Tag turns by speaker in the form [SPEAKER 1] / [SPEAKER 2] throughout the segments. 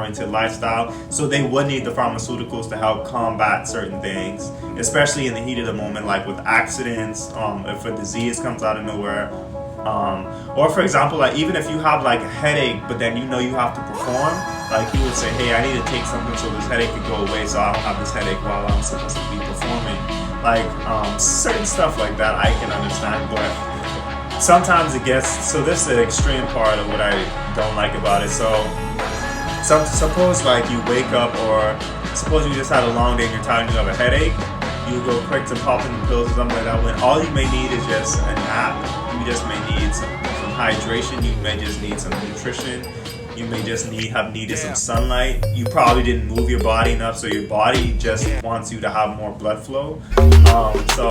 [SPEAKER 1] oriented lifestyle. So they would need the pharmaceuticals to help combat certain things, especially in the heat of the moment, like with accidents, if a disease comes out of nowhere. Or for example, like even if you have like a headache, but then you know you have to perform, like he would say, hey, I need to take something so this headache could go away, so I don't have this headache while I'm supposed to be performing. Like certain stuff like that I can understand, but sometimes it gets, so this is the extreme part of what I don't like about it. So suppose like you wake up, or suppose you just had a long day and you're tired and you have a headache, you go quick to pop in the pills or something like that, when all you may need is just a nap. You just may need some hydration, you may just need some nutrition, you may just have needed some sunlight. You probably didn't move your body enough, so your body just wants you to have more blood flow. So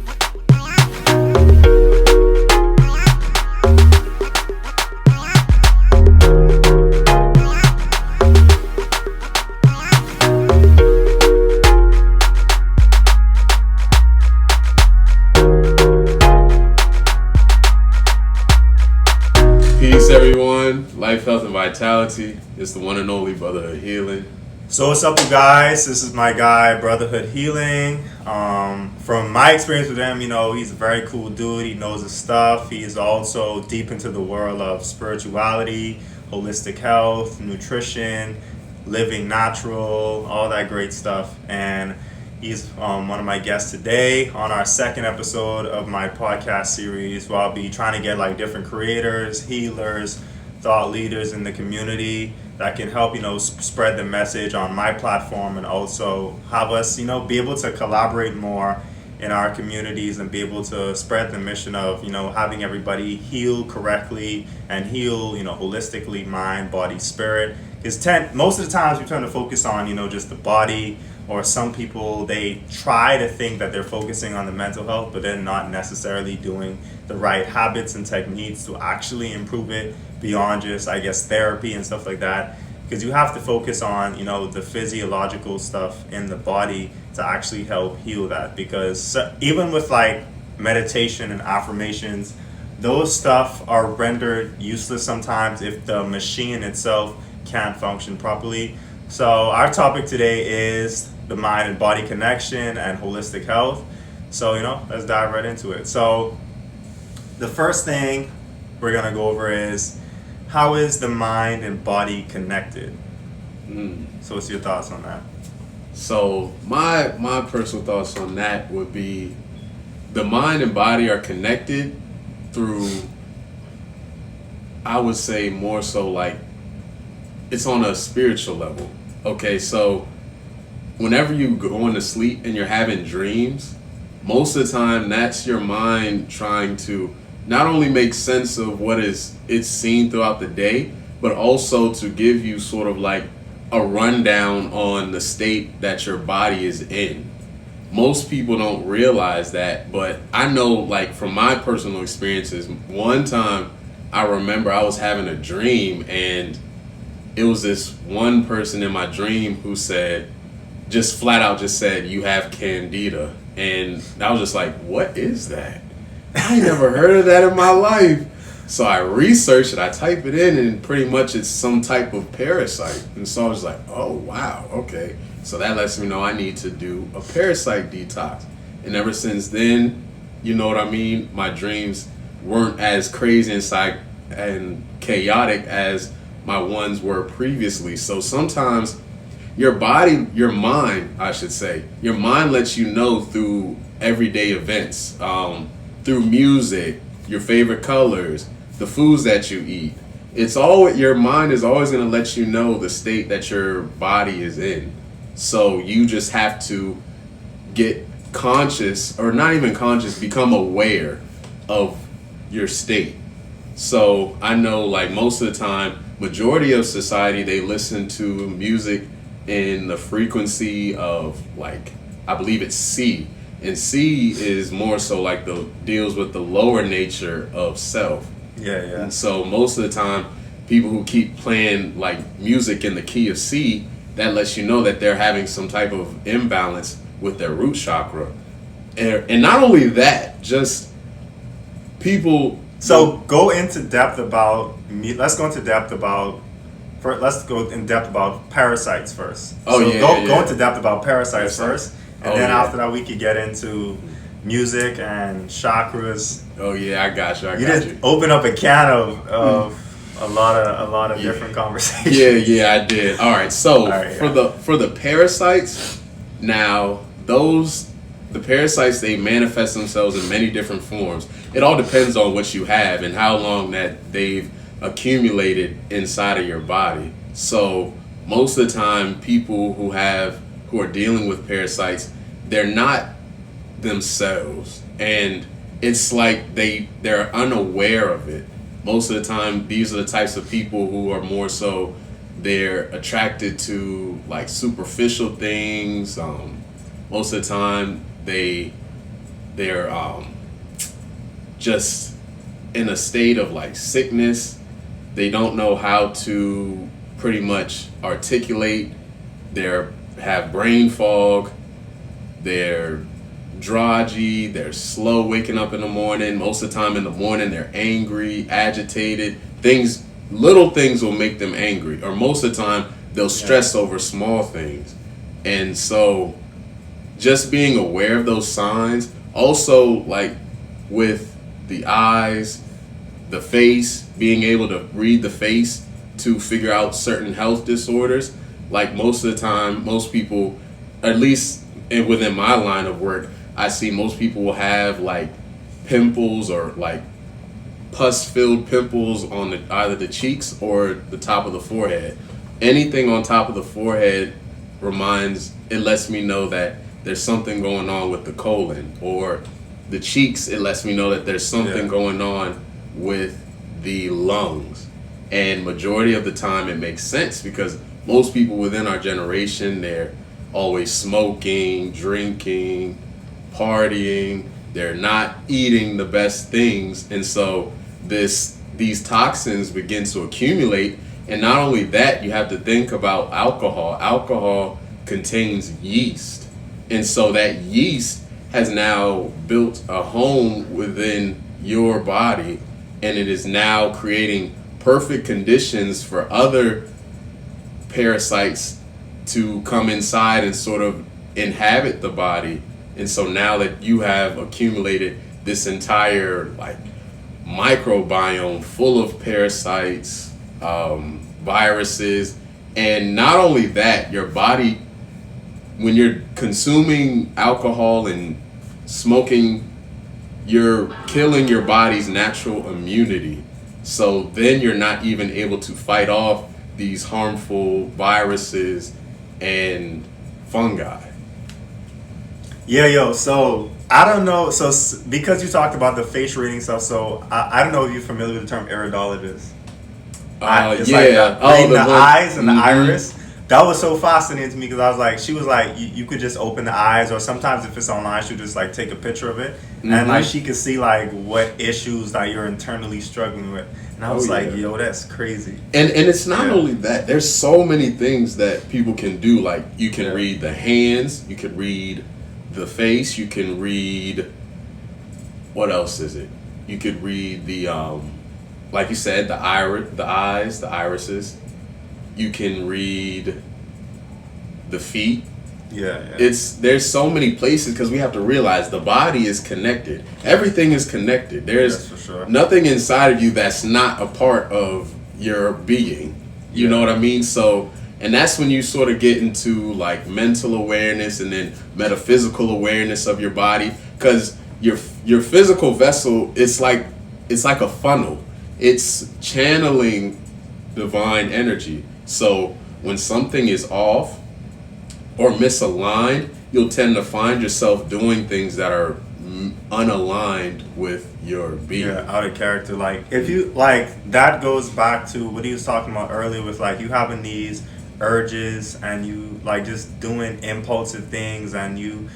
[SPEAKER 2] Peace, everyone. Life, health, and vitality. It's the one and only Brotherhood Healing.
[SPEAKER 1] So what's up, you guys? This is my guy, Brotherhood Healing. From my experience with him, he's a very cool dude. He knows his stuff. He is also deep into the world of spirituality, holistic health, nutrition, living natural, all that great stuff. And he's one of my guests today on our second episode of my podcast series, where I'll be trying to get like different creators, healers, thought leaders in the community that can help, spread the message on my platform, and also have us, be able to collaborate more in our communities and be able to spread the mission of, having everybody heal correctly and heal, holistically, mind, body, spirit. Because most of the times we tend to focus on, just the body, or some people, they try to think that they're focusing on the mental health, but they're not necessarily doing the right habits and techniques to actually improve it beyond just, I guess, therapy and stuff like that. Because you have to focus on, the physiological stuff in the body to actually help heal that. Because even with like meditation and affirmations, those stuff are rendered useless sometimes if the machine itself can't function properly. So our topic today is the mind and body connection and holistic health. So, let's dive right into it. So the first thing we're going to go over is, how is the mind and body connected? So what's your thoughts on that?
[SPEAKER 2] So my personal thoughts on that would be, the mind and body are connected through, I would say more so like, it's on a spiritual level. Okay, so whenever you go into sleep and you're having dreams, most of the time that's your mind trying to not only make sense of what it's seen throughout the day, but also to give you sort of like a rundown on the state that your body is in. Most people don't realize that, but I know, like, from my personal experiences, one time I remember I was having a dream, and it was this one person in my dream who said, just flat out just said, "You have candida." And I was just like, what is that? I never heard of that in my life. So I researched it, I type it in, and pretty much it's some type of parasite. And so I was like, oh wow, okay. So that lets me know I need to do a parasite detox. And ever since then, you know what I mean, my dreams weren't as crazy and chaotic as my ones were previously. So sometimes your mind lets you know through everyday events, through music, your favorite colors, the foods that you eat. Your mind is always going to let you know the state that your body is in. So you just have to get conscious, or not even conscious, become aware of your state. So I know, like, most of the time, majority of society, they listen to music in the frequency of, like, I believe it's C. And C is more so like deals with the lower nature of self.
[SPEAKER 1] Yeah.
[SPEAKER 2] And so most of the time, people who keep playing like music in the key of C, that lets you know that they're having some type of imbalance with their root chakra. And not only that, just people.
[SPEAKER 1] So let's go into depth about let's go in depth about parasites first.
[SPEAKER 2] Oh,
[SPEAKER 1] so
[SPEAKER 2] yeah,
[SPEAKER 1] go
[SPEAKER 2] yeah.
[SPEAKER 1] into depth about parasites
[SPEAKER 2] Parasites.
[SPEAKER 1] first, and
[SPEAKER 2] Oh,
[SPEAKER 1] then
[SPEAKER 2] yeah.
[SPEAKER 1] after that we could get into music and chakras.
[SPEAKER 2] Oh yeah, I got you.
[SPEAKER 1] You just open up a can of a lot of different conversations.
[SPEAKER 2] Yeah, I did. All right, so for the parasites, now the parasites, they manifest themselves in many different forms. It all depends on what you have and how long that they've accumulated inside of your body. So most of the time, people who are dealing with parasites, they're not themselves, and it's like they're unaware of it. Most of the time, these are the types of people who are more so, they're attracted to like superficial things. Most of the time they're just in a state of like sickness. They don't know how to pretty much articulate. They have brain fog. They're drowsy. They're slow waking up in the morning. Most of the time in the morning, they're angry, agitated. Little things will make them angry, or most of the time they'll stress over small things. And so just being aware of those signs, also like with the eyes, the face, being able to read the face to figure out certain health disorders. Like most of the time, most people, at least within my line of work, I see most people will have like pimples or like pus-filled pimples on either the cheeks or the top of the forehead. Anything on top of the forehead lets me know that there's something going on with the colon, or the cheeks, it lets me know that there's something going on with the lungs. And majority of the time it makes sense, because most people within our generation, they're always smoking, drinking, partying, they're not eating the best things, and so these toxins begin to accumulate. And not only that, you have to think about alcohol. Alcohol contains yeast, and so that yeast has now built a home within your body, and it is now creating perfect conditions for other parasites to come inside and sort of inhabit the body. And so now that you have accumulated this entire like microbiome full of parasites, viruses, and not only that, your body, when you're consuming alcohol and smoking, you're killing your body's natural immunity. So then you're not even able to fight off these harmful viruses and fungi.
[SPEAKER 1] Yeah, so I don't know. So because you talked about the face reading stuff, so I don't know if you're familiar with the term iridologist. It's like reading the eyes and the iris. That was so fascinating to me, because I was like, she was like, you could just open the eyes, or sometimes if it's online, she'll just like take a picture of it, and like she could see like what issues that you're internally struggling with. And I was like, yo, that's crazy.
[SPEAKER 2] And it's not only that. There's so many things that people can do. Like you can read the hands, you can read the face, you can read, what else is it? You could read the like you said, the eyes, the irises. You can read the feet. There's so many places, because we have to realize the body is connected. Everything is connected. There's nothing inside of you that's not a part of your being. You know what I mean? So, and that's when you sort of get into like mental awareness and then metaphysical awareness of your body, because your physical vessel, it's like a funnel. It's channeling divine energy. So when something is off or misaligned, you'll tend to find yourself doing things that are unaligned with your being.
[SPEAKER 1] Out of character. Like if you like, that goes back to what he was talking about earlier with like you having these urges and you like just doing impulsive things and you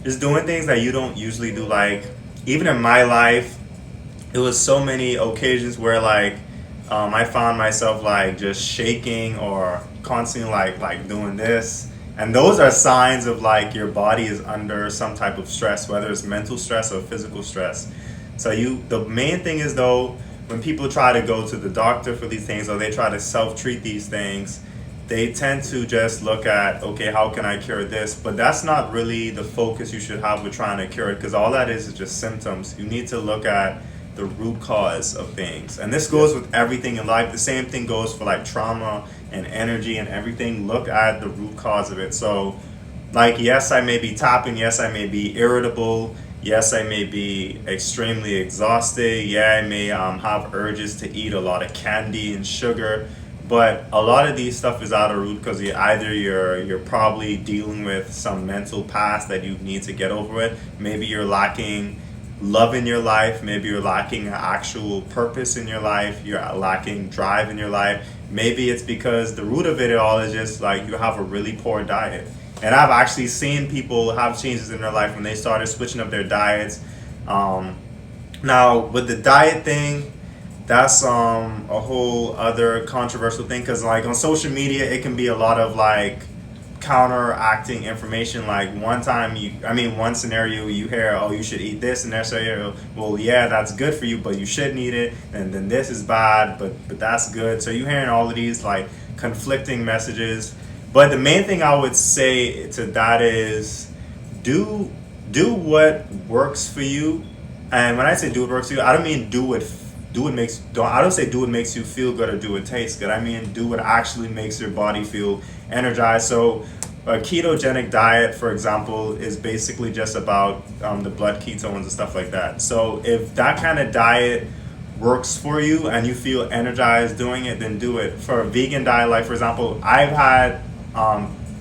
[SPEAKER 1] just doing things that you don't usually do. Like even in my life, it was so many occasions where like I found myself like just shaking or constantly like doing this, and those are signs of like your body is under some type of stress, whether it's mental stress or physical stress. So the main thing is though, when people try to go to the doctor for these things, or they try to self-treat these things, they tend to just look at, okay, how can I cure this? But that's not really the focus you should have with trying to cure it, because all that is just symptoms. You need to look at the root cause of things. And this goes with everything in life. The same thing goes for like trauma and energy and everything. Look at the root cause of it. So, like, yes, I may be tapping. Yes, I may be irritable. Yes, I may be extremely exhausted. Yeah, I may have urges to eat a lot of candy and sugar. But a lot of these stuff is out of root because you're probably dealing with some mental past that you need to get over with. Maybe you're lacking love in your life. Maybe you're lacking an actual purpose in your life. You're lacking drive in your life. Maybe it's because the root of it all is just like you have a really poor diet. And I've actually seen people have changes in their life when they started switching up their diets. Now, with the diet thing, that's a whole other controversial thing, because like on social media it can be a lot of like counteracting information. Like one scenario you hear, oh, you should eat this, and next scenario, well, yeah, that's good for you, but you shouldn't eat it, and then this is bad, but that's good. So you're hearing all of these like conflicting messages. But the main thing I would say to that is do what works for you. And when I say do what works for you, I don't mean I don't say do what makes you feel good or do what tastes good. I mean do what actually makes your body feel energized. So a ketogenic diet, for example, is basically just about the blood ketones and stuff like that. So if that kind of diet works for you and you feel energized doing it, then do it. For a vegan diet, like for example, I've had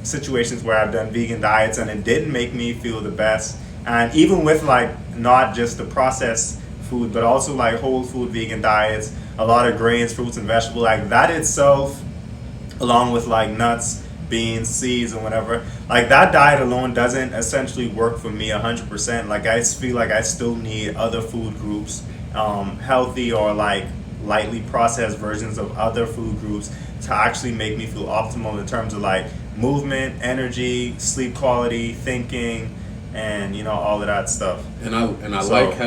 [SPEAKER 1] situations where I've done vegan diets and it didn't make me feel the best. And even with like not just the processed food, but also like whole food vegan diets, a lot of grains, fruits, and vegetables, like that itself, along with like nuts, beans, seeds, and whatever, like that diet alone doesn't essentially work for me 100%. Like I feel like I still need other food groups, healthy or like lightly processed versions of other food groups to actually make me feel optimal in terms of like movement, energy, sleep quality, thinking, and all of that stuff.
[SPEAKER 2] And I like how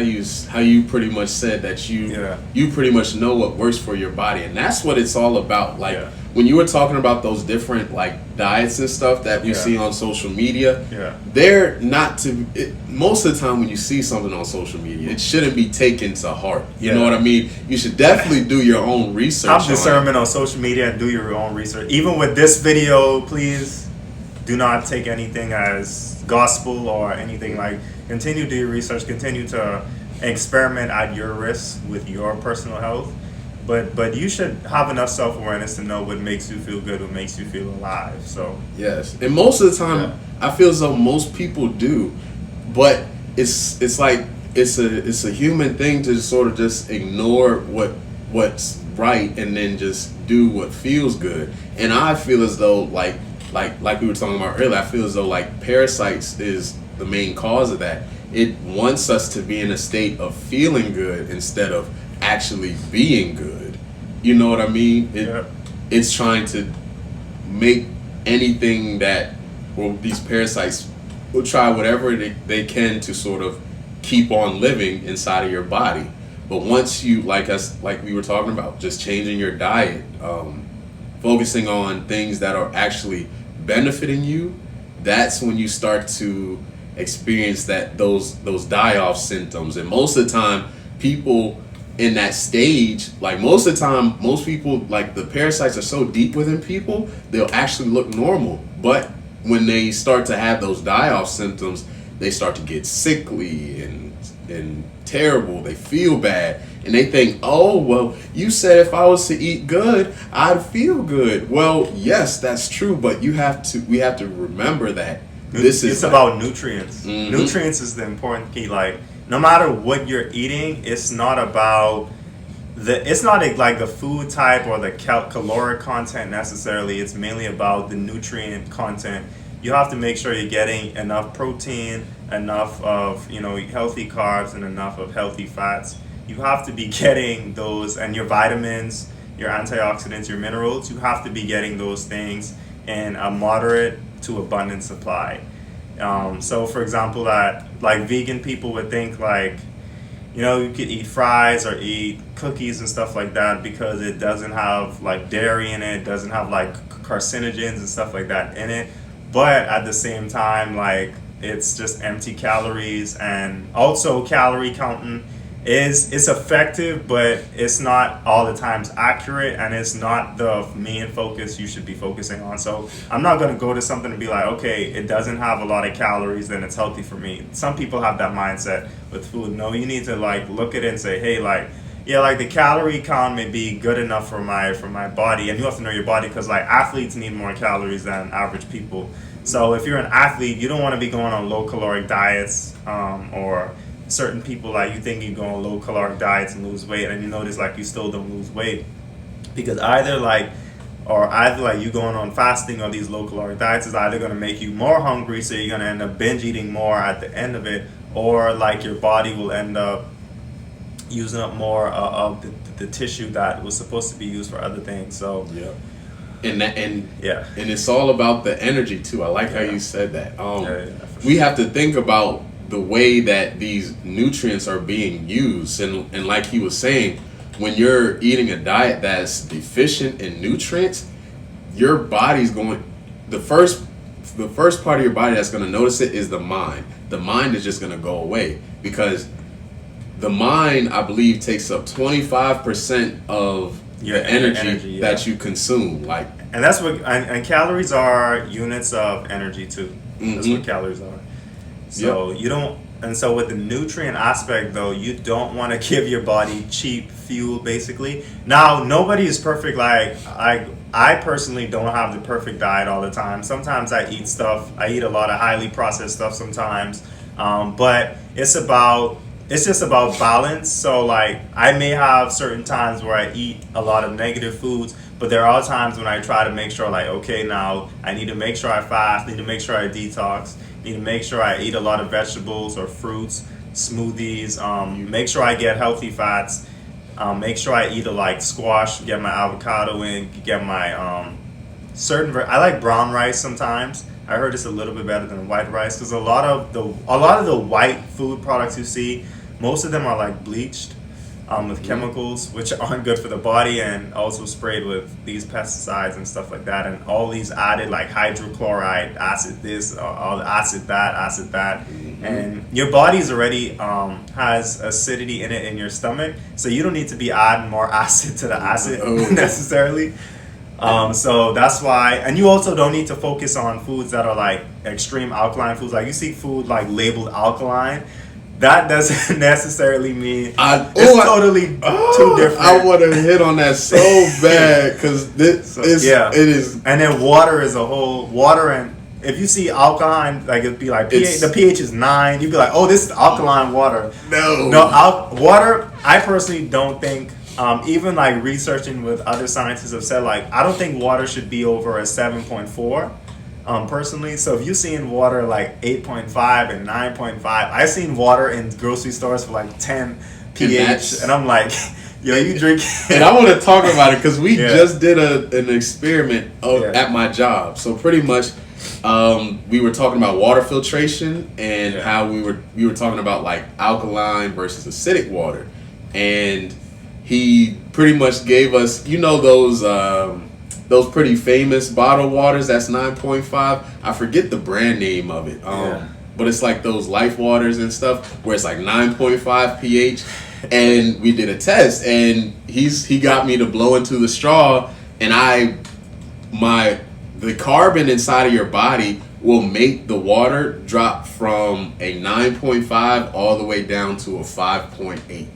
[SPEAKER 2] you pretty much said that you pretty much know what works for your body, and that's what it's all about. Like when you were talking about those different like diets and stuff that you see on social media, they're not to most of the time when you see something on social media, it shouldn't be taken to heart. You know what I mean? You should definitely do your own research.
[SPEAKER 1] Have discernment on social media and do your own research. Even with this video, please do not take anything as gospel or anything. Like, continue to do your research, continue to experiment at your risk with your personal health, but you should have enough self-awareness to know what makes you feel good, what makes you feel alive. So
[SPEAKER 2] yes, and most of the time I feel as though most people do, but it's like it's a human thing to sort of just ignore what's right and then just do what feels good. And I feel as though like we were talking about earlier, I feel as though like parasites is the main cause of that. It wants us to be in a state of feeling good instead of actually being good. You know what I mean? It's trying to make anything that, well, these parasites will try whatever they can to sort of keep on living inside of your body. But once you, like we were talking about, just changing your diet, focusing on things that are actually benefiting you, that's when you start to experience those die-off symptoms. And most of the time, people in that stage, like most of the time, most people, like the parasites are so deep within people, they'll actually look normal. But when they start to have those die-off symptoms, they start to get sickly and terrible. They feel bad. And they think, oh, well, you said if I was to eat good, I'd feel good. Well, yes, that's true, but we have to remember that it's
[SPEAKER 1] about nutrients. Mm-hmm. Nutrients is the important key. Like, no matter what you're eating, it's not about like the food type or the caloric content necessarily. It's mainly about the nutrient content. You have to make sure you're getting enough protein, enough of healthy carbs, and enough of healthy fats. You have to be getting those, and your vitamins, your antioxidants, your minerals, you have to be getting those things in a moderate to abundant supply. So for example, that like vegan people would think like, you could eat fries or eat cookies and stuff like that because it doesn't have like dairy in it, doesn't have like carcinogens and stuff like that in it. But at the same time, like it's just empty calories, and also calorie counting is effective, but it's not all the times accurate, and it's not the main focus you should be focusing on. So I'm not going to go to something and be like, okay, it doesn't have a lot of calories, then it's healthy for me. Some people have that mindset with food. No, you need to like look at it and say, hey, like, yeah, like the calorie count may be good enough for my body, and you have to know your body because like athletes need more calories than average people. So if you're an athlete, you don't want to be going on low caloric diets, or certain people, like you think you go on low caloric diets and lose weight, and you notice like you still don't lose weight because either like you going on fasting or these low caloric diets is either going to make you more hungry, so you're going to end up binge eating more at the end of it, or like your body will end up using up more of the tissue that was supposed to be used for other things. So
[SPEAKER 2] yeah. And it's all about the energy too. I like how you said that. We have to think about the way that these nutrients are being used, and like he was saying, when you're eating a diet that's deficient in nutrients, your body's going, the first part of your body that's going to notice it is the mind. The mind is just going to go away because the mind, I believe, takes up 25% of your energy that you consume. Like,
[SPEAKER 1] and that's what and calories are units of energy too. That's what calories are. So you don't, and so with the nutrient aspect though, you don't want to give your body cheap fuel basically. Now, nobody is perfect. Like I personally don't have the perfect diet all the time. Sometimes I eat a lot of highly processed stuff sometimes. But it's just about balance. So like I may have certain times where I eat a lot of negative foods, but there are times when I try to make sure like, okay, now I need to make sure I fast, need to make sure I detox, need to make sure I eat a lot of vegetables or fruits, smoothies, make sure I get healthy fats, make sure I eat like squash, get my avocado in, get my I like brown rice sometimes. I heard it's a little bit better than white rice because a lot of the white food products you see, most of them are like bleached with chemicals, which aren't good for the body, and also sprayed with these pesticides and stuff like that, and all these added like hydrochloride, acid this, all acid that, and your body's already has acidity in it in your stomach, so you don't need to be adding more acid to the acid necessarily. So that's why, and you also don't need to focus on foods that are like extreme alkaline foods. Like you see food like labeled alkaline, that doesn't necessarily mean it's totally too different.
[SPEAKER 2] I want to hit on that so bad because it is.
[SPEAKER 1] And then water is a whole water, and if you see alkaline, like it'd be like the pH is 9, you'd be like, oh, this is alkaline water. Water. I personally don't think. Even like researching with other scientists have said like I don't think water should be over a 7.4 personally. So if you're seeing water like 8.5 and 9.5, I've seen water in grocery stores for like 10 pH, and I'm like, yo, you drink.
[SPEAKER 2] And I want to talk about it because we just did an experiment at my job. So pretty much we were talking about water filtration and how we were talking about like alkaline versus acidic water, and he pretty much gave us, those pretty famous bottled waters that's 9.5. I forget the brand name of it. But it's like those Life Waters and stuff where it's like 9.5 pH. And we did a test, and he got me to blow into the straw, and the carbon inside of your body will make the water drop from a 9.5 all the way down to a 5.8.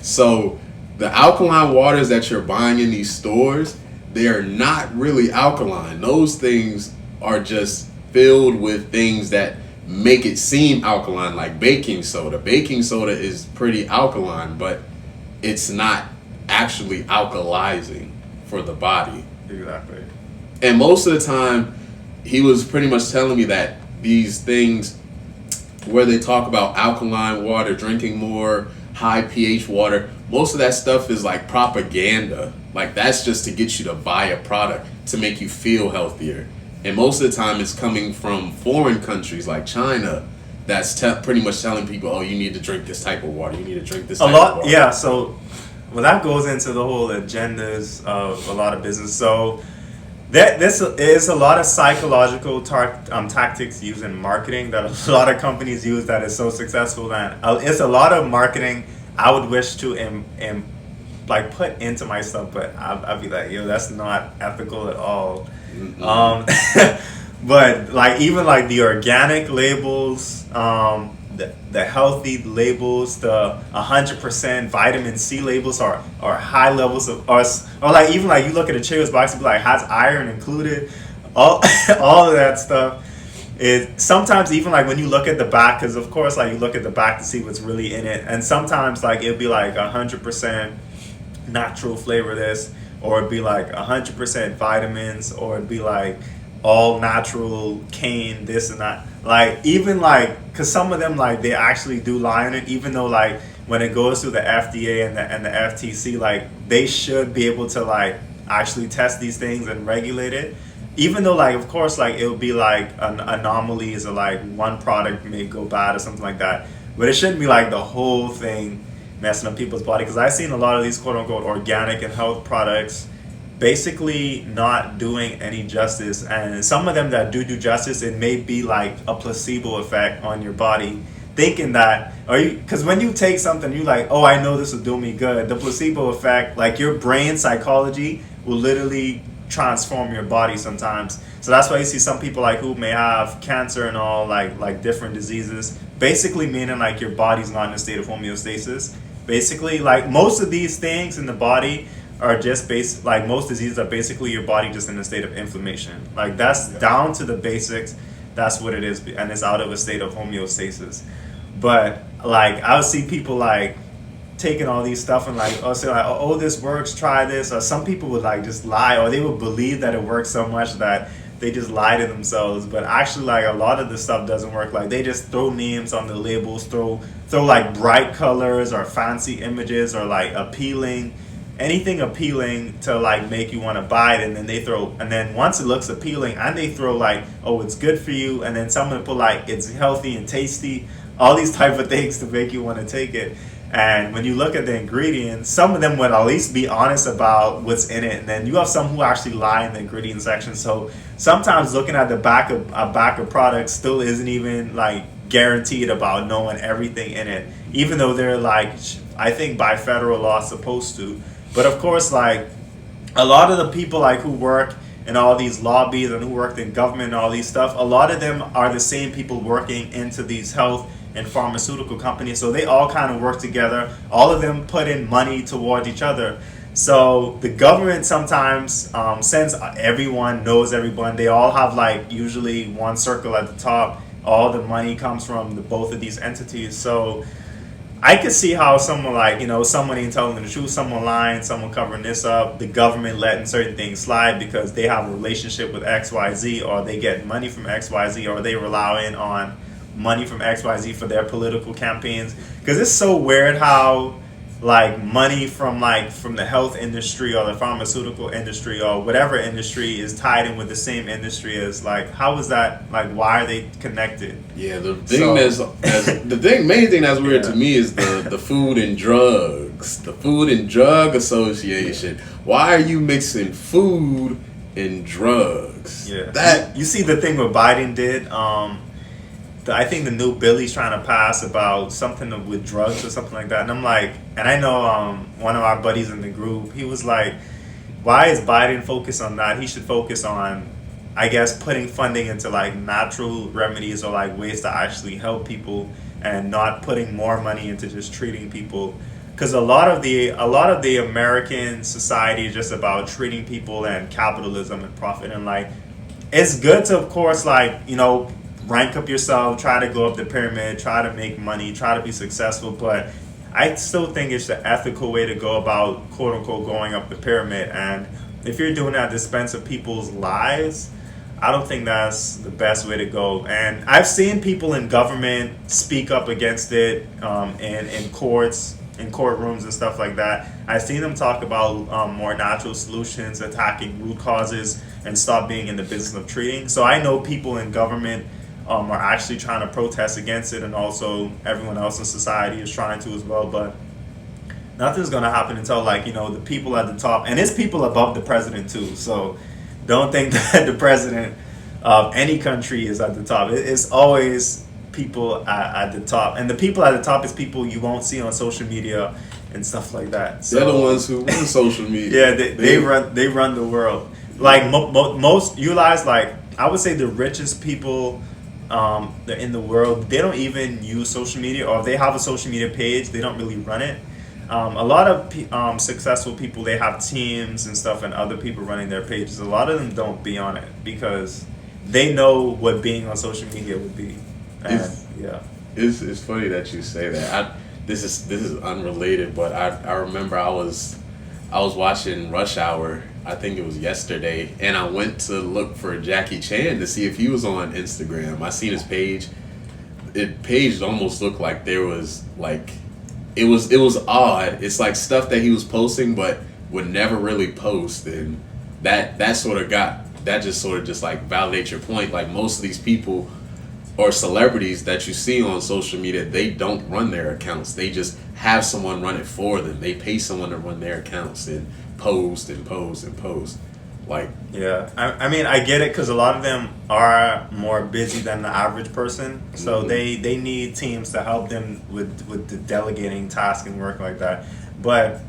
[SPEAKER 2] So the alkaline waters that you're buying in these stores, they're not really alkaline. Those things are just filled with things that make it seem alkaline, like baking soda. Baking soda is pretty alkaline, but it's not actually alkalizing for the body.
[SPEAKER 1] Exactly.
[SPEAKER 2] And most of the time, he was pretty much telling me that these things where they talk about alkaline water, drinking more high pH water, most of that stuff is like propaganda. Like that's just to get you to buy a product to make you feel healthier. And most of the time it's coming from foreign countries like China that's pretty much telling people, oh, you need to drink this type of water, you need to drink this
[SPEAKER 1] A
[SPEAKER 2] type of
[SPEAKER 1] lot,
[SPEAKER 2] water.
[SPEAKER 1] yeah. So, well, that goes into the whole agendas of a lot of business. So, this is a lot of psychological tactics used in marketing that a lot of companies use that is so successful. And it's a lot of marketing I would wish to like put into my stuff, but I'd be like, yo, that's not ethical at all. Um, but like even like the organic labels, the healthy labels, the 100% vitamin C labels are high levels of us, or like even like you look at a Cheerios box and be like has iron included, all all of that stuff. It sometimes even like when you look at the back, because of course like you look at the back to see what's really in it, and sometimes like it'll be like 100% natural flavor this, or it'd be like 100% vitamins, or it'd be like all natural cane this and that, like even like because some of them like they actually do lie on it, even though like when it goes through the FDA and the FTC, like they should be able to like actually test these things and regulate it, even though like of course like it'll be like an anomalies, or like one product may go bad or something like that, but it shouldn't be like the whole thing messing up people's body, because I've seen a lot of these quote unquote organic and health products basically not doing any justice, and some of them that do justice, it may be like a placebo effect on your body, thinking that, or you, because when you take something you like, oh I know this will do me good, the placebo effect, like your brain psychology will literally transform your body sometimes. So that's why you see some people like who may have cancer and all like different diseases, basically meaning like your body's not in a state of homeostasis. Basically like most of these things in the body are just like most diseases are basically your body just in a state of inflammation. Like that's down to the basics. That's what it is, and it's out of a state of homeostasis. But like I would see people like taking all these stuff and like say like, oh this works, try this, or some people would like just lie, or they would believe that it works so much that they just lie to themselves. But actually like a lot of the stuff doesn't work. Like they just throw names on the labels, throw like bright colors or fancy images, or like anything appealing to like make you want to buy it, and then once it looks appealing and they throw like, oh it's good for you, and then someone put like it's healthy and tasty, all these type of things to make you want to take it. And when you look at the ingredients, some of them would at least be honest about what's in it, and then you have some who actually lie in the ingredient section. So sometimes looking at the back of products still isn't even like guaranteed about knowing everything in it, even though they're like I think by federal law supposed to. But of course like a lot of the people like who work in all these lobbies and who worked in government and all these stuff, a lot of them are the same people working into these health and pharmaceutical companies, so they all kind of work together. All of them put in money towards each other. So the government sometimes, since everyone knows everyone, they all have like usually one circle at the top. All the money comes from both of these entities. So I could see how someone like, someone ain't telling the truth, someone lying, someone covering this up, the government letting certain things slide because they have a relationship with XYZ, or they get money from XYZ, or they rely on money from XYZ for their political campaigns. Because it's so weird how like money from the health industry or the pharmaceutical industry or whatever industry is tied in with the same industry as like, how is that, like why are they connected?
[SPEAKER 2] Yeah, the thing main thing that's weird to me is the Food and Drugs, the Food and Drug Association. Why are you mixing food and drugs?
[SPEAKER 1] Yeah, that you see the thing what Biden did. I think the new bill he's trying to pass about something with drugs or something like that, and I'm like, and I know one of our buddies in the group, he was like, why is Biden focused on that? He should focus on, I guess, putting funding into like natural remedies or like ways to actually help people, and not putting more money into just treating people. Because a lot of the American society is just about treating people and capitalism and profit, and like it's good to of course like rank up yourself, try to go up the pyramid, try to make money, try to be successful, but I still think it's the ethical way to go about quote unquote going up the pyramid. And if you're doing it at the expense of people's lives, I don't think that's the best way to go. And I've seen people in government speak up against it, in courts, in courtrooms and stuff like that. I've seen them talk about more natural solutions, attacking root causes, and stop being in the business of treating. So I know people in government are actually trying to protest against it, and also everyone else in society is trying to as well. But nothing's gonna happen until, like, the people at the top, and it's people above the president too. So don't think that the president of any country is at the top. It's always people at the top, and the people at the top is people you won't see on social media and stuff like that. So,
[SPEAKER 2] they're the ones who run social media.
[SPEAKER 1] Yeah, they run the world. Like most, you realize, like, I would say the richest people in the world, they don't even use social media, or if they have a social media page, they don't really run it. A lot of successful people, they have teams and stuff, and other people running their pages. A lot of them don't be on it because they know what being on social media would be. And,
[SPEAKER 2] It's funny that you say that. This is unrelated, but I remember I was watching Rush Hour. I think it was yesterday, and I went to look for Jackie Chan to see if he was on Instagram. I seen his page. Page almost looked like there was like it was odd. It's like stuff that he was posting, but would never really post, and that just sort of like validates your point. Like, most of these people or celebrities that you see on social media, they don't run their accounts. They just have someone run it for them. They pay someone to run their accounts and post and post and post. Like,
[SPEAKER 1] yeah, I mean, I get it, because a lot of them are more busy than the average person, so they need teams to help them with the delegating tasks and work like that. But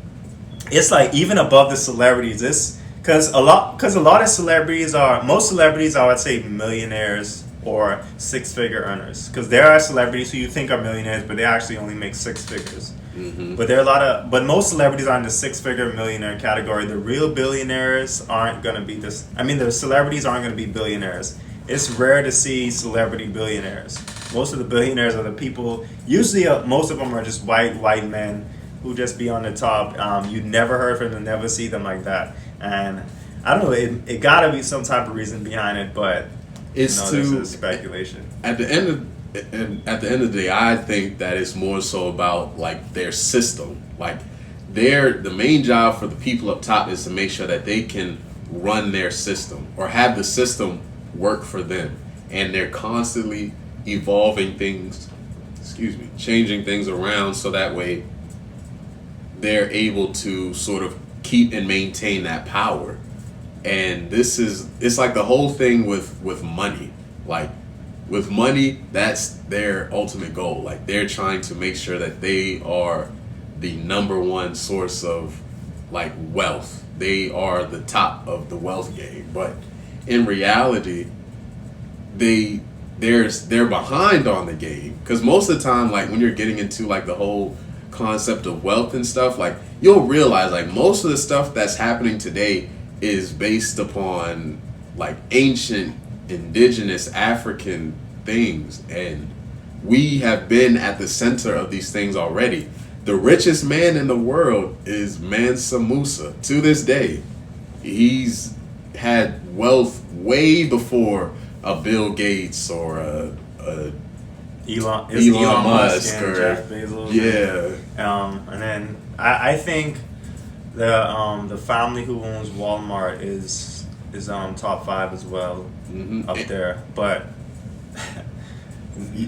[SPEAKER 1] it's like, even above the celebrities, it's because a lot of celebrities most celebrities, I would say, millionaires or six-figure earners, because there are celebrities who you think are millionaires, but they actually only make six figures. But there are but most celebrities are in the six-figure millionaire category. The real billionaires aren't going to be this. I mean, the celebrities aren't going to be billionaires. It's rare to see celebrity billionaires. Most of the billionaires are the people. Usually, most of them are just white men who just be on the top. You never heard from them, never see them like that. And I don't know. It got to be some type of reason behind it, but this is speculation.
[SPEAKER 2] At the end of the day, I think that it's more so about, like, their system. Like, the main job for the people up top is to make sure that they can run their system or have the system work for them, and they're constantly evolving things, changing things around, so that way they're able to sort of keep and maintain that power. And it's like the whole thing with money. Like, with money, that's their ultimate goal. Like, they're trying to make sure that they are the number one source of, like, wealth. They are the top of the wealth game. But in reality, they're behind on the game. Because most of the time, like, when you're getting into, like, the whole concept of wealth and stuff, like, you'll realize, like, most of the stuff that's happening today is based upon, like, ancient indigenous African things, and we have been at the center of these things already. The richest man in the world is Mansa Musa. To this day, he's had wealth way before a Bill Gates or a Elon Musk
[SPEAKER 1] and
[SPEAKER 2] or
[SPEAKER 1] Jeff Bezos.
[SPEAKER 2] Yeah.
[SPEAKER 1] And then I think the family who owns Walmart is top 5 as well, up there. But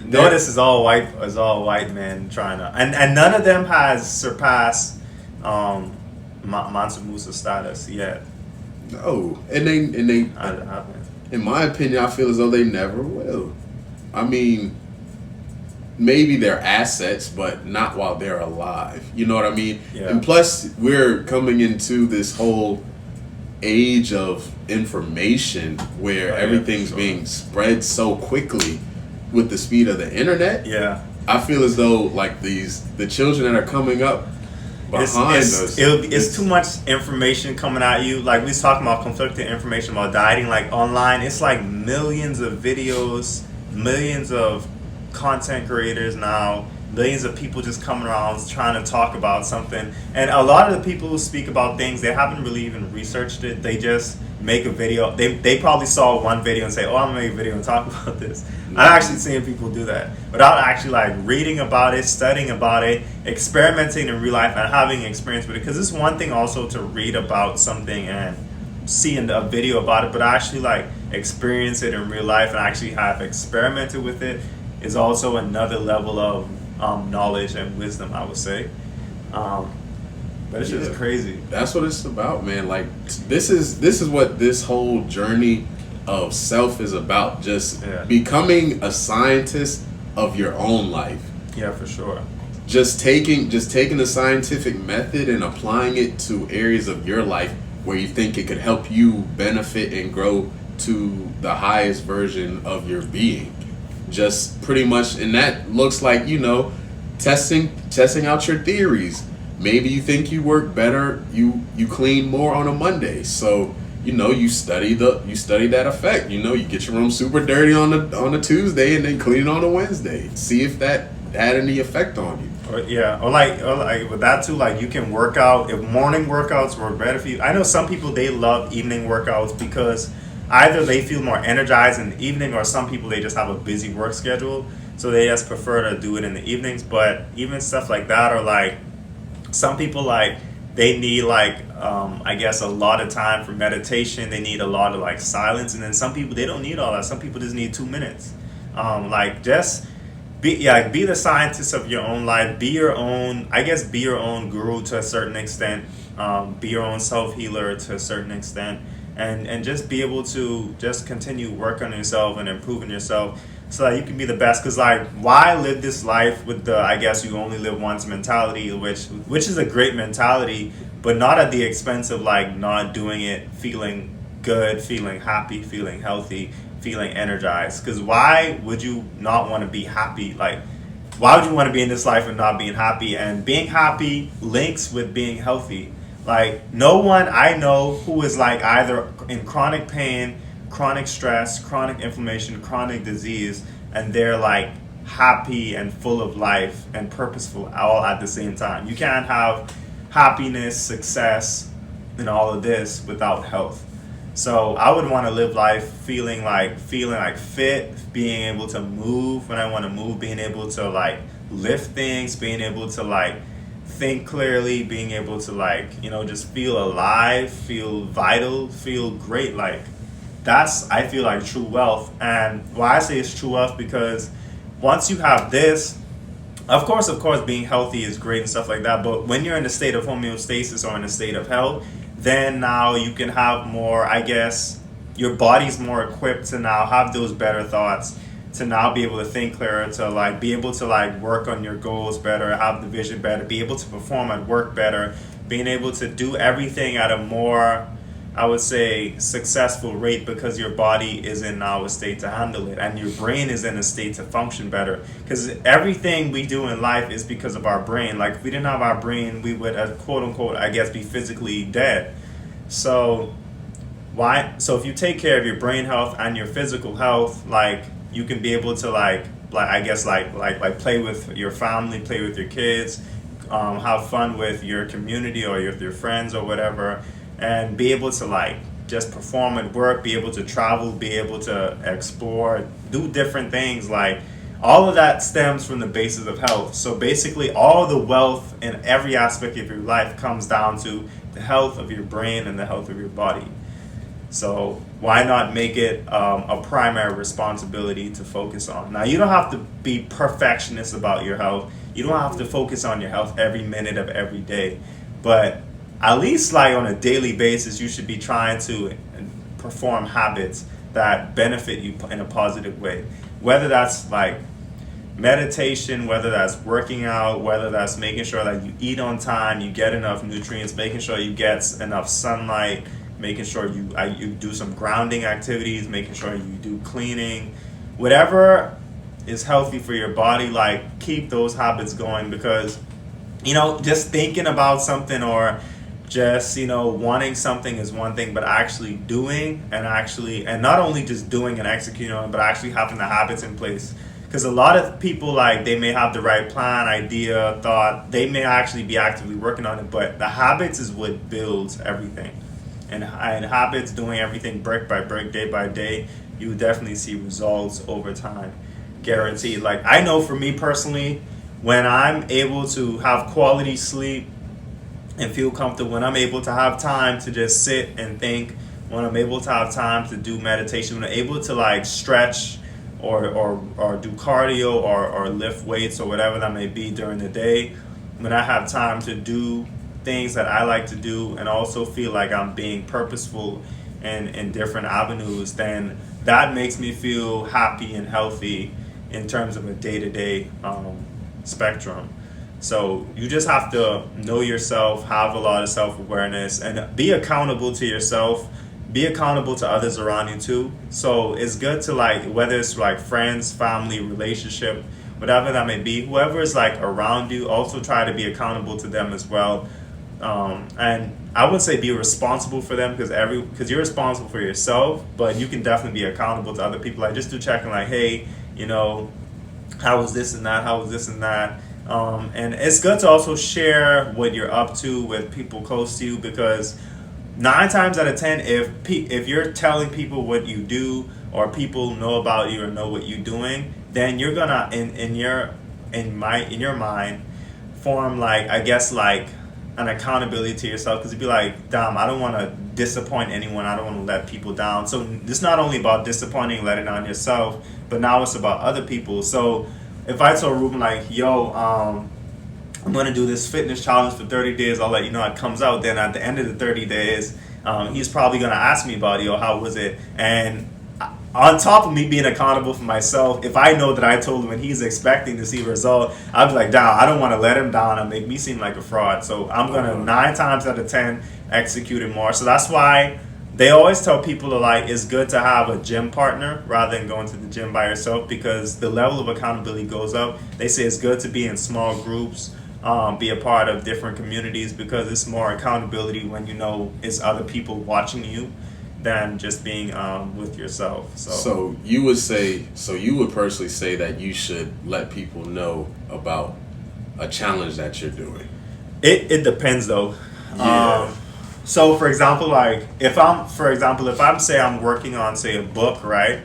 [SPEAKER 1] notice is all white men trying to, and none of them has surpassed Mansa Musa's status yet.
[SPEAKER 2] No, and they in my opinion, I feel as though they never will. I mean, maybe they're assets, but not while they're alive. You know what I mean?
[SPEAKER 1] Yeah.
[SPEAKER 2] And plus, we're coming into this whole age of information where everything's being spread so quickly with the speed of the internet.
[SPEAKER 1] Yeah.
[SPEAKER 2] I feel as though, like, the children that are coming up behind us.
[SPEAKER 1] It's too much information coming at you. Like, we was talking about conflicting information about dieting, like, online. It's like millions of videos, millions of content creators now, millions of people just coming around trying to talk about something. And a lot of the people who speak about things, they haven't really even researched it. They just make a video. They probably saw one video and say, oh, I'm gonna make a video and talk about this. I've actually seen people do that without actually, like, reading about it, studying about it, experimenting in real life, and having experience with it. Because it's one thing also to read about something and seeing a video about it, but actually, like, experience it in real life and actually have experimented with it is also another level of knowledge and wisdom, I would say. Um, but it's just
[SPEAKER 2] Yeah.
[SPEAKER 1] crazy.
[SPEAKER 2] That's what it's about, man. Like this is what this whole journey of self is about. Just
[SPEAKER 1] Yeah.
[SPEAKER 2] becoming a scientist of your own life.
[SPEAKER 1] Yeah, for sure.
[SPEAKER 2] Just taking the scientific method and applying it to areas of your life where you think it could help you benefit and grow to the highest version of your being. Just pretty much, and that looks like, testing out your theories. Maybe you think you work better, you clean more on a Monday. So, you study that effect. You get your room super dirty on a Tuesday and then clean it on a Wednesday. See if that had any effect on you.
[SPEAKER 1] Or like with that too, like you can work out if morning workouts work better for you. I know some people they love evening workouts because either they feel more energized in the evening, or some people they just have a busy work schedule, so they just prefer to do it in the evenings. But even stuff like that, or like some people like they need like I guess a lot of time for meditation. They need a lot of like silence, and then some people they don't need all that. Some people just need 2 minutes. Like just be the scientist of your own life. Be your own, I guess, be your own guru to a certain extent. Be your own self healer to a certain extent, and just be able to just continue work on yourself and improving yourself so that you can be the best. Because like, why live this life with the I guess you only live once mentality, which is a great mentality, but not at the expense of like not doing it, feeling good, feeling happy, feeling healthy, feeling energized. Because why would you not want to be happy? Like, why would you want to be in this life and not being happy? And being happy links with being healthy. Like, no one I know who is like either in chronic pain, chronic stress, chronic inflammation, chronic disease, and they're like happy and full of life and purposeful all at the same time. You can't have happiness, success, and all of this without health. So I would want to live life feeling like fit, being able to move when I want to move, being able to like lift things, being able to like think clearly, being able to like, just feel alive, feel vital, feel great. Like that's, I feel like, true wealth. And why I say it's true wealth, because once you have this, of course, being healthy is great and stuff like that. But when you're in a state of homeostasis or in a state of health, then now you can have more, I guess, your body's more equipped to now have those better thoughts, to now be able to think clearer, to like be able to like work on your goals better, have the vision better, be able to perform at work better, being able to do everything at a more, I would say, successful rate, because your body is in now a state to handle it, and your brain is in a state to function better. Because everything we do in life is because of our brain. Like if we didn't have our brain, we would, quote unquote, I guess, be physically dead. So if you take care of your brain health and your physical health, like you can be able to like I guess like play with your family, play with your kids, have fun with your community or with your friends or whatever, and be able to like just perform at work, be able to travel, be able to explore, do different things. Like all of that stems from the basis of health. So basically all the wealth in every aspect of your life comes down to the health of your brain and the health of your body. So why not make it a primary responsibility to focus on? Now, you don't have to be perfectionist about your health. You don't have to focus on your health every minute of every day. But at least like on a daily basis, you should be trying to perform habits that benefit you in a positive way. Whether that's like meditation, whether that's working out, whether that's making sure that you eat on time, you get enough nutrients, making sure you get enough sunlight, making sure you do some grounding activities, making sure you do cleaning, whatever is healthy for your body. Like keep those habits going, because just thinking about something or just wanting something is one thing, but actually doing and not only just doing and executing on it, but actually having the habits in place. Because a lot of people, like, they may have the right plan, idea, thought, they may actually be actively working on it, but the habits is what builds everything. And habits, doing everything brick by brick, day by day, you definitely see results over time, guaranteed. Like I know for me personally, when I'm able to have quality sleep and feel comfortable, when I'm able to have time to just sit and think when I'm able to have time to do meditation, when I'm able to like stretch or do cardio or lift weights or whatever that may be during the day, when I have time to do things that I like to do and also feel like I'm being purposeful in different avenues, then that makes me feel happy and healthy in terms of a day-to-day spectrum. So you just have to know yourself, have a lot of self-awareness, and be accountable to yourself, be accountable to others around you too. So it's good to like, whether it's like friends, family, relationship, whatever that may be, whoever is like around you, also try to be accountable to them as well. And I would say be responsible for them, because you're responsible for yourself, but you can definitely be accountable to other people. Like just do checking like, hey, how was this and that? How was this and that? And it's good to also share what you're up to with people close to you, because 9 times out of 10, if you're telling people what you do, or people know about you or know what you're doing, then you're gonna in your mind form like, I guess, like an accountability to yourself, because you'd be like, damn, I don't want to disappoint anyone, I don't want to let people down. So it's not only about disappointing and letting down yourself, but now it's about other people. So if I told Ruben like, yo, I'm gonna do this fitness challenge for 30 days, I'll let you know how it comes out. Then at the end of the 30 days, he's probably gonna ask me about it, yo, how was it? And on top of me being accountable for myself, if I know that I told him and he's expecting to see a result, I'd be like, damn, I don't want to let him down and make me seem like a fraud. So I'm gonna 9 times out of 10 execute it more. So that's why they always tell people to like, it's good to have a gym partner rather than going to the gym by yourself, because the level of accountability goes up. They say it's good to be in small groups, be a part of different communities, because it's more accountability when you know it's other people watching you than just being with yourself.
[SPEAKER 2] So you would personally say that you should let people know about a challenge that you're doing.
[SPEAKER 1] It depends though.
[SPEAKER 2] Yeah.
[SPEAKER 1] So for example, like if I'm say I'm working on say a book, right?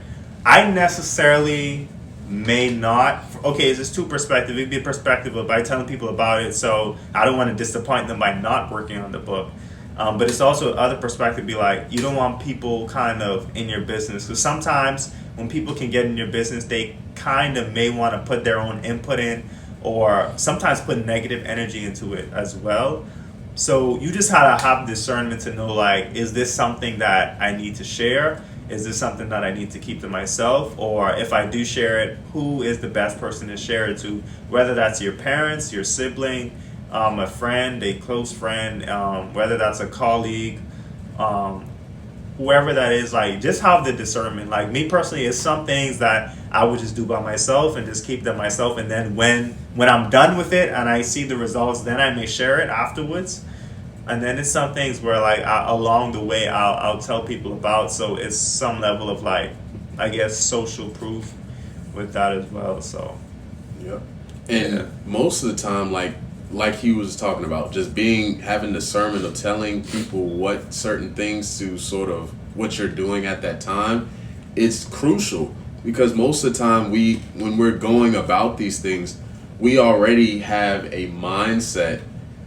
[SPEAKER 1] I necessarily may not. Okay, there's two perspectives. It'd be a perspective of by telling people about it, so I don't want to disappoint them by not working on the book. But it's also other perspective, be like, you don't want people kind of in your business, because sometimes when people can get in your business, they kind of may want to put their own input in, or sometimes put negative energy into it as well. So you just have to have discernment to know, like, is this something that I need to share? Is this something that I need to keep to myself? Or if I do share it, who is the best person to share it to? Whether that's your parents, your sibling, a friend, a close friend, whether that's a colleague, whoever that is, like, just have the discernment. Like me personally, it's some things that I would just do by myself and just keep them myself. And then when I'm done with it and I see the results, then I may share it afterwards. And then it's some things where like along the way I'll tell people about. So it's some level of like, I guess, social proof with that as well. So
[SPEAKER 2] yeah. And most of the time, like he was talking about, just having discernment of telling people what certain things to sort of what you're doing at that time, it's crucial, because most of the time when we're going about these things, we already have a mindset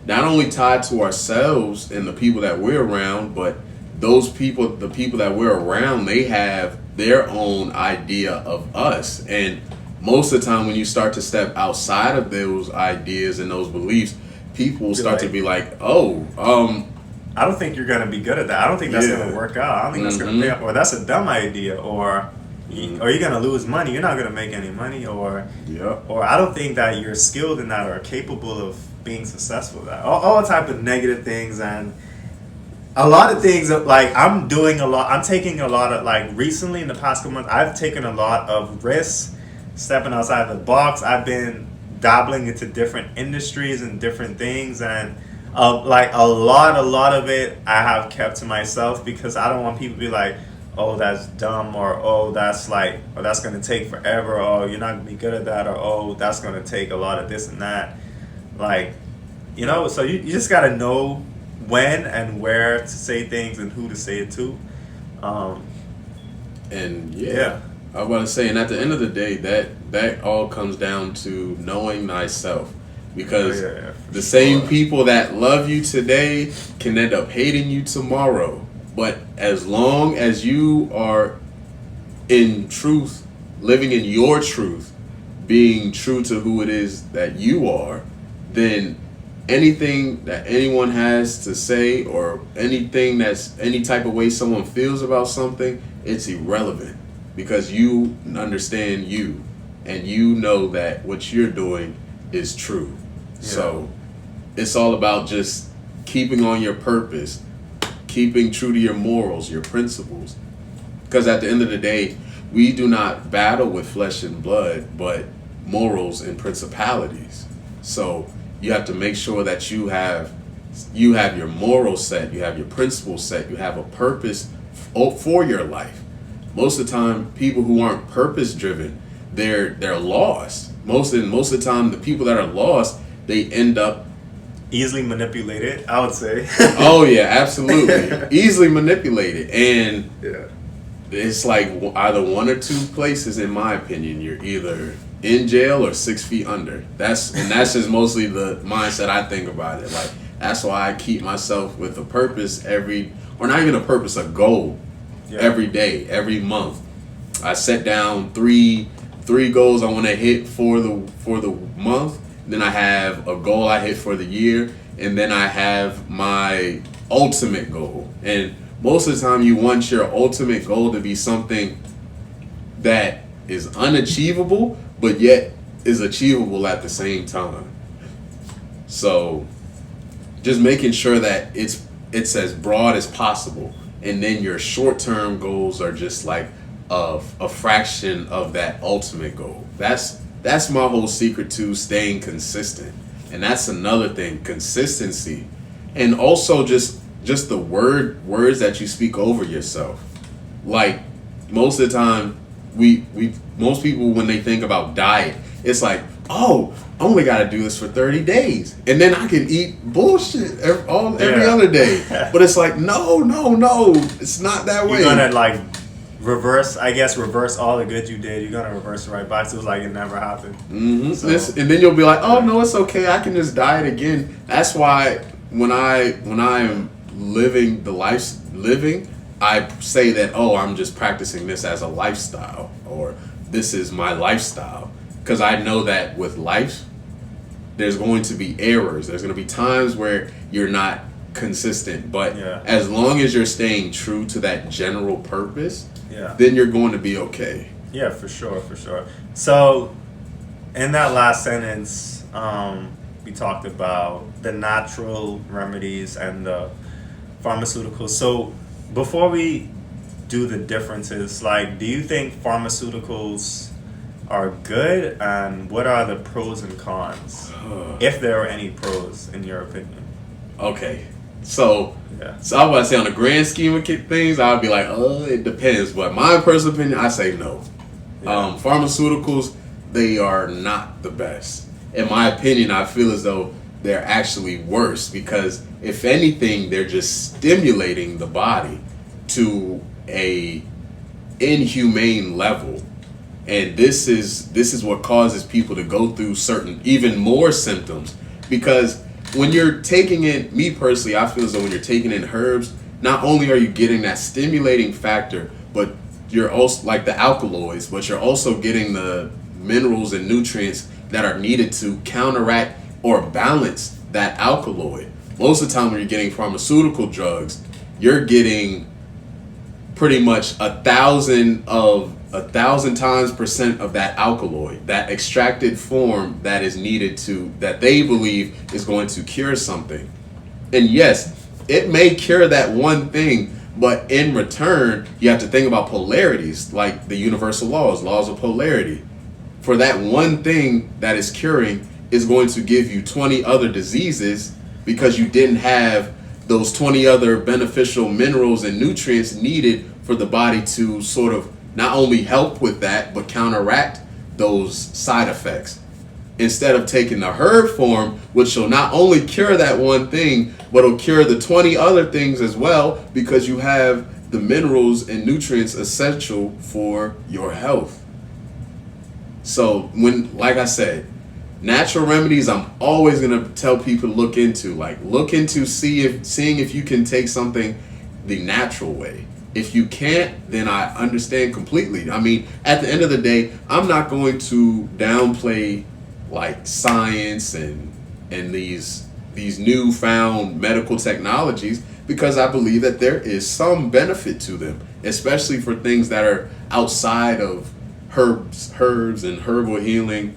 [SPEAKER 2] not only tied to ourselves and the people that we're around, but the people that we're around, they have their own idea of us. And most of the time when you start to step outside of those ideas and those beliefs, people will start to be like,
[SPEAKER 1] I don't think you're going to be good at that. I don't think that's going to work out. I don't think that's going to pay off. Or that's a dumb idea. Or you're going to lose money. You're not going to make any money. Or I don't think that you're skilled in that or capable of being successful at that. All type of negative things. And a lot of things that, like, I'm taking a lot of, like, recently in the past couple months, I've taken a lot of risks, stepping outside the box. I've been dabbling into different industries and different things, and like a lot of it I have kept to myself, because I don't want people to be like, oh, that's dumb, or oh, that's going to take forever, or you're not going to be good at that, or oh, that's going to take a lot of this and that. Like, so you just got to know when and where to say things and who to say it to.
[SPEAKER 2] And yeah. I was about to say, and at the end of the day, that all comes down to knowing thyself, because the same people that love you today can end up hating you tomorrow. But as long as you are in truth, living in your truth, being true to who it is that you are, then anything that anyone has to say or anything that's any type of way someone feels about something, it's irrelevant because you understand you and you know that what you're doing is true. Yeah. So it's all about just keeping on your purpose, keeping true to your morals, your principles. Because at the end of the day, we do not battle with flesh and blood, but morals and principalities. So you have to make sure that you have your morals set, you have your principles set, you have a purpose for your life. Most of the time, people who aren't purpose driven, they're lost. Most of the time, the people that are lost, they end up
[SPEAKER 1] easily manipulated, I would say.
[SPEAKER 2] Oh yeah, absolutely. Easily manipulated. And it's like either one or two places, in my opinion. You're either in jail or 6 feet under. That's just mostly the mindset I think about it. Like, that's why I keep myself with a purpose or not even a purpose, a goal every day, every month. I set down three goals I want to hit for the month. Then I have a goal I hit for the year, and then I have my ultimate goal. And most of the time, you want your ultimate goal to be something that is unachievable, but yet is achievable at the same time. So just making sure that it's as broad as possible, and then your short-term goals are just like a fraction of that ultimate goal. That's my whole secret to staying consistent. And that's another thing, consistency. And also just the words that you speak over yourself. Like, most of the time, most people, when they think about diet, it's like, oh, I only got to do this for 30 days. And then I can eat bullshit every other day. But it's like, no. It's not that way.
[SPEAKER 1] You're going to, reverse all the good you did. You're going to reverse it right back. So it's like it never happened.
[SPEAKER 2] Mm-hmm. So. And then you'll be like, oh, no, it's okay. I can just diet again. That's why when I am living the life I say that, oh, I'm just practicing this as a lifestyle, or this is my lifestyle. Because I know that with life, there's going to be errors. There's going to be times where you're not consistent. But as long as you're staying true to that general purpose, then you're going to be okay.
[SPEAKER 1] Yeah, for sure. So in that last sentence, we talked about the natural remedies and the pharmaceuticals. So before we do the differences, do you think pharmaceuticals are good, and what are the pros and cons, if there are any pros in your opinion?
[SPEAKER 2] Okay, so I was about to say, on the grand scheme of things, I would be like, it depends. But my personal opinion, I say no. Pharmaceuticals, they are not the best. In my opinion, I feel as though they're actually worse, because if anything, they're just stimulating the body to a inhumane level. And this is what causes people to go through certain, even more symptoms. Because when you're taking in, me personally, I feel as though when you're taking in herbs, not only are you getting that stimulating factor, but you're also, like the alkaloids, but you're also getting the minerals and nutrients that are needed to counteract or balance that alkaloid. Most of the time when you're getting pharmaceutical drugs, you're getting pretty much 1,000 times percent of that alkaloid, that extracted form that is needed that they believe is going to cure something. And yes, it may cure that one thing, but in return, you have to think about polarities, like the universal laws of polarity. For that one thing that is curing is going to give you 20 other diseases, because you didn't have those 20 other beneficial minerals and nutrients needed for the body to sort of not only help with that, but counteract those side effects. Instead of taking the herb form, which will not only cure that one thing, but will cure the 20 other things as well, because you have the minerals and nutrients essential for your health. So like I said, natural remedies, I'm always going to tell people to look into seeing if you can take something the natural way. If you can't, then I understand completely. I mean, at the end of the day, I'm not going to downplay like science and these newfound medical technologies, because I believe that there is some benefit to them, especially for things that are outside of herbs and herbal healing,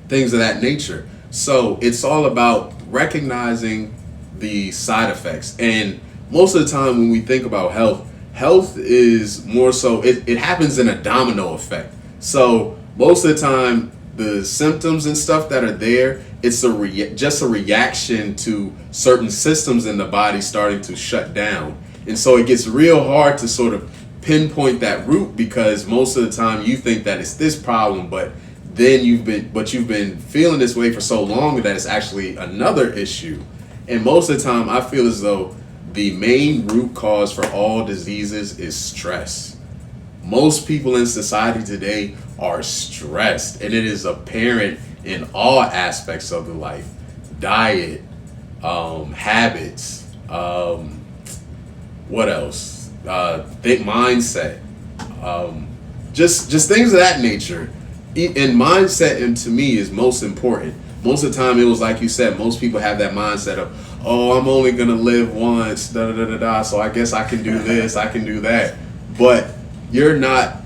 [SPEAKER 2] things of that nature. So it's all about recognizing the side effects. And most of the time when we think about health is more so, it happens in a domino effect. So most of the time, the symptoms and stuff that are there, it's just a reaction to certain systems in the body starting to shut down. And so it gets real hard to sort of pinpoint that root, because most of the time you think that it's this problem, but then you've been feeling this way for so long that it's actually another issue. And most of the time I feel as though the main root cause for all diseases is stress. Most people in society today are stressed, and it is apparent in all aspects of the life: diet, habits, what else? Think mindset, just things of that nature. And mindset, and to me, is most important. Most of the time, it was like you said. Most people have that mindset of, "Oh, I'm only gonna live once, da da da da da. So I guess I can do this, I can do that." But you're not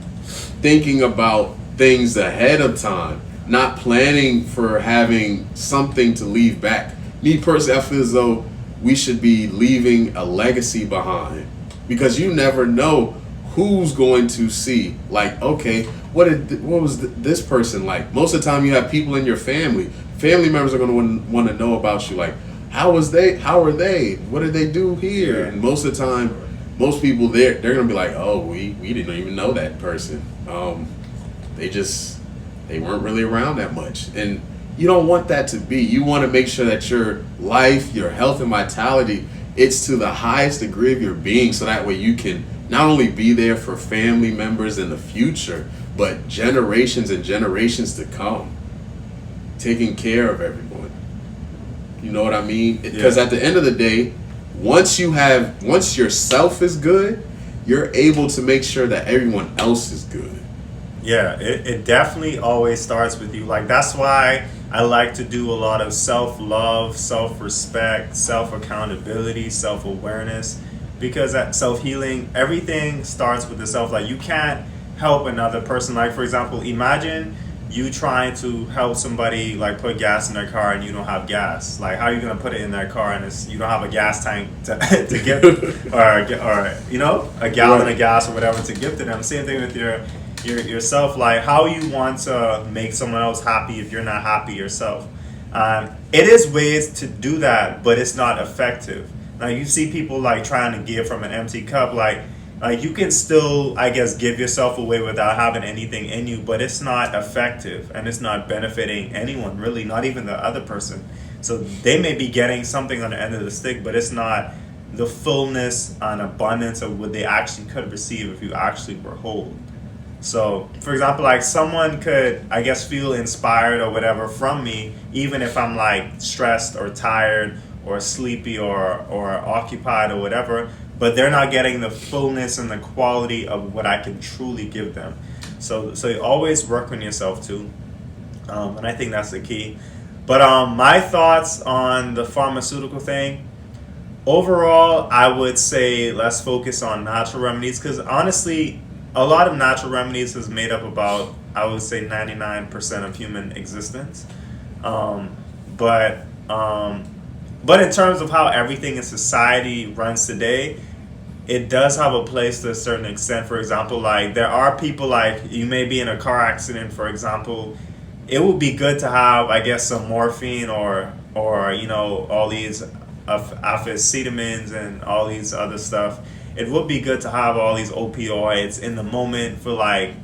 [SPEAKER 2] thinking about things ahead of time, not planning for having something to leave back. Me personally, I feel as though we should be leaving a legacy behind, because you never know who's going to see. Like, okay, what was this person like? Most of the time, you have people in your family. Family members are going to want to know about you. Like, how are they? What did they do here? And most of the time, most people they're going to be like, oh, we didn't even know that person. They weren't really around that much. And you don't want that to be. You want to make sure that your life, your health and vitality, it's to the highest degree of your being, so that way you can not only be there for family members in the future, but generations and generations to come, taking care of everyone. You know what I mean? Because at the end of the day, once yourself is good, you're able to make sure that everyone else is good.
[SPEAKER 1] Yeah, it definitely always starts with you. Like, that's why I like to do a lot of self-love, self-respect, self-accountability, self-awareness, because that self-healing, everything starts with the self. Like, you can't help another person. Like, for example, imagine you trying to help somebody, like, put gas in their car and you don't have gas. Like, how are you going to put it in their car and you don't have a gas tank to give, or you know, a gallon of gas or whatever to give to them. Same thing with yourself. Like, how you want to make someone else happy if you're not happy yourself. It is ways to do that, but it's not effective. Like, you see people like trying to give from an empty cup. Like you can still, I guess, give yourself away without having anything in you, but it's not effective and it's not benefiting anyone, really, not even the other person. So they may be getting something on the end of the stick, but it's not the fullness and abundance of what they actually could receive if you actually were whole. So, for example, like, someone could, I guess, feel inspired or whatever from me, even if I'm like stressed or tired or sleepy or occupied or whatever, but they're not getting the fullness and the quality of what I can truly give them. So you always work on yourself too, and I think that's the key. But my thoughts on the pharmaceutical thing. Overall, I would say let's focus on natural remedies, because honestly, a lot of natural remedies is made up about, I would say, 99% of human existence. But in terms of how everything in society runs today, it does have a place to a certain extent. For example, like, there are people, like, you may be in a car accident, for example. It would be good to have, I guess, some morphine or you know, all these amphetamines and all these other stuff. It would be good to have all these opioids in the moment for, like,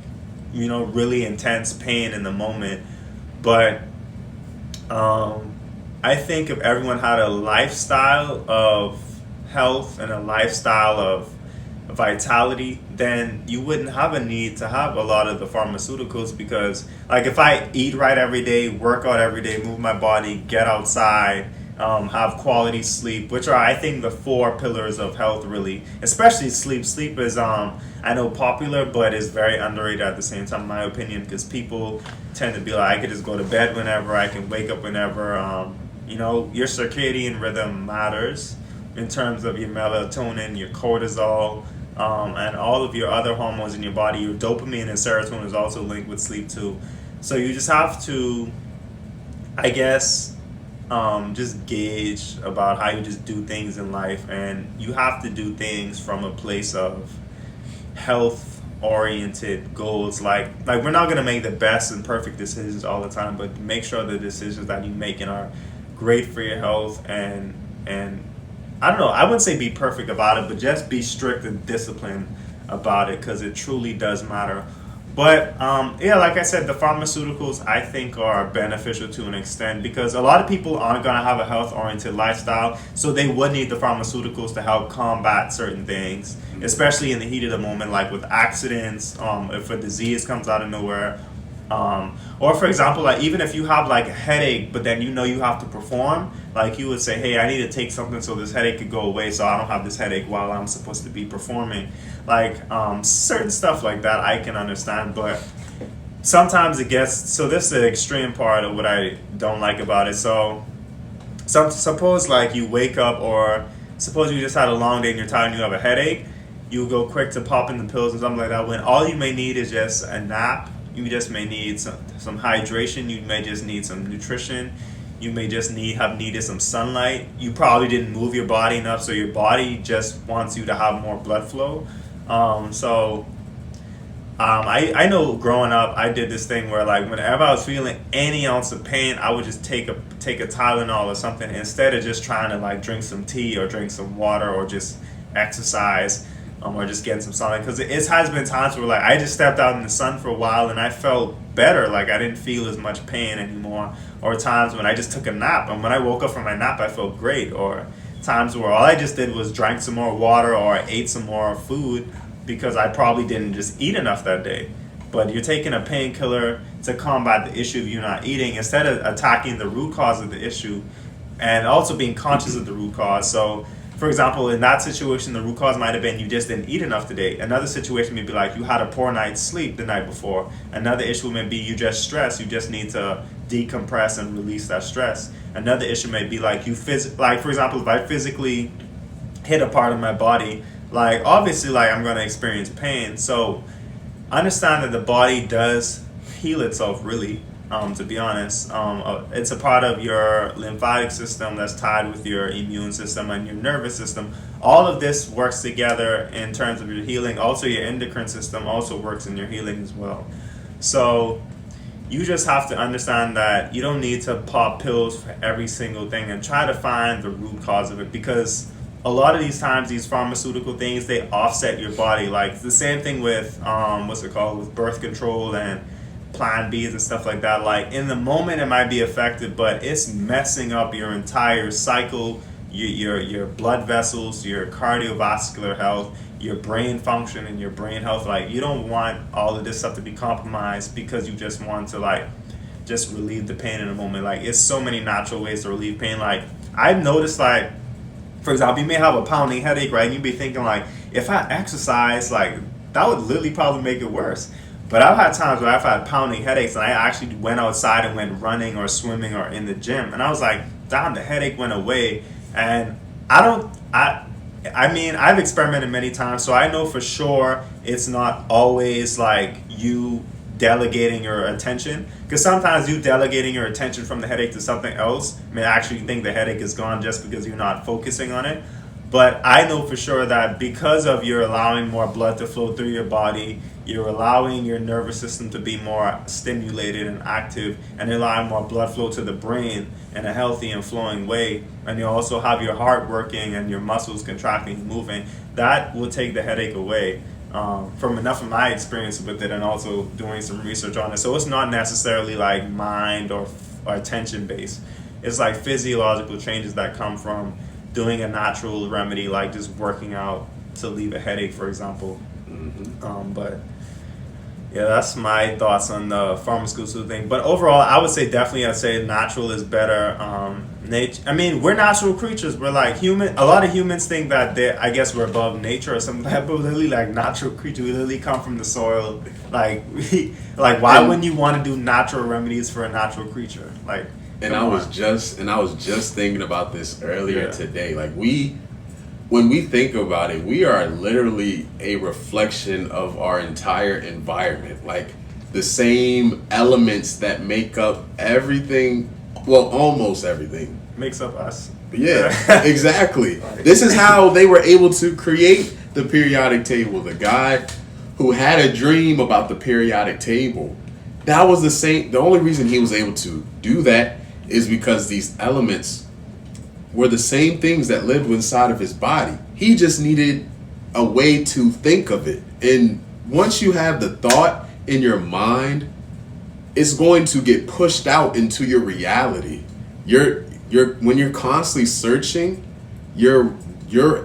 [SPEAKER 1] you know, really intense pain in the moment. But I think if everyone had a lifestyle of health and a lifestyle of vitality, then you wouldn't have a need to have a lot of the pharmaceuticals. Because, like, if I eat right every day, work out every day, move my body, get outside, have quality sleep, which are, I think, the four pillars of health, really. Especially sleep. Sleep is, I know, popular, but is very underrated at the same time, in my opinion, because people tend to be like, I could just go to bed whenever, I can wake up whenever. Your circadian rhythm matters in terms of your melatonin, your cortisol, and all of your other hormones in your body. Your dopamine and serotonin is also linked with sleep too. So you just have to, I guess, just gauge about how you just do things in life, and you have to do things from a place of health oriented goals. Like we're not going to make the best and perfect decisions all the time, but make sure the decisions that you make are great for your health. And I don't know, I wouldn't say be perfect about it, but just be strict and disciplined about it, because it truly does matter. But yeah, like I said, the pharmaceuticals I think are beneficial to an extent, because a lot of people aren't going to have a health oriented lifestyle, so they would need the pharmaceuticals to help combat certain things, especially in the heat of the moment, like with accidents, if a disease comes out of nowhere. Or for example, like even if you have like a headache, but then you have to perform, like you would say, hey, I need to take something so this headache could go away, so I don't have this headache while I'm supposed to be performing. Like certain stuff like that I can understand, but sometimes it gets, so this is the extreme part of what I don't like about it. So suppose like you wake up, or suppose you just had a long day and you're tired and you have a headache, you go quick to pop in the pills and something like that, when all you may need is just a nap. You just may need some hydration. You may just need some nutrition. You may just have needed some sunlight. You probably didn't move your body enough, so your body just wants you to have more blood flow. I know growing up, I did this thing where like whenever I was feeling any ounce of pain, I would just take a Tylenol or something, instead of just trying to like drink some tea or drink some water or just exercise. Or just getting some sunlight, because it has been times where like I just stepped out in the sun for a while and I felt better, like I didn't feel as much pain anymore. Or times when I just took a nap, and when I woke up from my nap I felt great. Or times where all I just did was drank some more water or ate some more food, because I probably didn't just eat enough that day. But you're taking a painkiller to combat the issue of you not eating, instead of attacking the root cause of the issue, and also being conscious of the root cause. So for example, in that situation, the root cause might have been you just didn't eat enough today. Another situation may be like you had a poor night's sleep the night before. Another issue may be you just stressed. You just need to decompress and release that stress. Another issue may be like like for example, if I physically hit a part of my body, like obviously like I'm going to experience pain. So understand that the body does heal itself, really. To be honest, it's a part of your lymphatic system that's tied with your immune system and your nervous system. All of this works together in terms of your healing. Also, your endocrine system also works in your healing as well. So you just have to understand that you don't need to pop pills for every single thing, and try to find the root cause of it, because a lot of these times these pharmaceutical things, they offset your body. Like the same thing with with birth control and plan Bs and stuff like that. Like in the moment it might be effective, but it's messing up your entire cycle, your blood vessels, your cardiovascular health, your brain function and your brain health. Like you don't want all of this stuff to be compromised because you just want to like just relieve the pain in a moment. Like it's so many natural ways to relieve pain. Like I've noticed, like for example, you may have a pounding headache, right? And you'd be thinking like, if I exercise, like that would literally probably make it worse. But I've had times where I've had pounding headaches and I actually went outside and went running or swimming or in the gym, and I was like, damn, the headache went away. And I mean, I've experimented many times, so I know for sure it's not always like you delegating your attention, because sometimes you delegating your attention from the headache to something else may actually think the headache is gone just because you're not focusing on it. But I know for sure that because of you're allowing more blood to flow through your body, you're allowing your nervous system to be more stimulated and active, and you're allowing more blood flow to the brain in a healthy and flowing way, and you also have your heart working and your muscles contracting and moving, that will take the headache away. From enough of my experience with it and also doing some research on it. So it's not necessarily like mind or attention based. It's like physiological changes that come from doing a natural remedy, like just working out to leave a headache, for example. But Yeah, that's my thoughts on the pharmaceutical thing. But overall, I would say definitely, I'd say natural is better. Nature. I mean, we're natural creatures. We're like human. A lot of humans think that they, I guess, we're above nature or something like that. But we're literally like natural creatures. We literally come from the soil. Like, like why
[SPEAKER 2] And
[SPEAKER 1] wouldn't you want to do natural remedies for a natural creature? Like,
[SPEAKER 2] and
[SPEAKER 1] come on.
[SPEAKER 2] I was just thinking about this earlier
[SPEAKER 1] Yeah,
[SPEAKER 2] today. Like when we think about it, we are literally a reflection of our entire environment. Like the same elements that make up everything, well, almost everything.
[SPEAKER 1] makes up us.
[SPEAKER 2] Yeah, exactly. This is how they were able to create the periodic table. The guy who had a dream about the periodic table, that was the same. The only reason he was able to do that is because these elements were the same things that lived inside of his body. He just needed a way to think of it. And once you have the thought in your mind, it's going to get pushed out into your reality. You're when you're constantly searching, your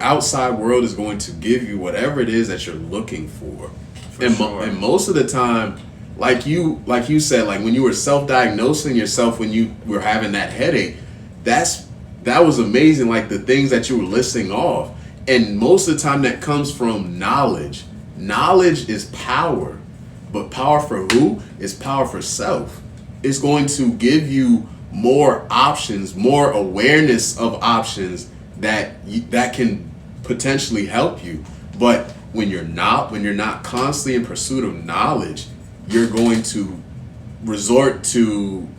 [SPEAKER 2] outside world is going to give you whatever it is that you're looking for. And most of the time, like you said, like when you were self-diagnosing yourself when you were having that headache, that was amazing, like the things that you were listing off. And most of the time that comes from knowledge. Knowledge is power. But power for who? Is power for self. It's going to give you more options, more awareness of options that can potentially help you. But when you're not constantly in pursuit of knowledge, you're going to resort to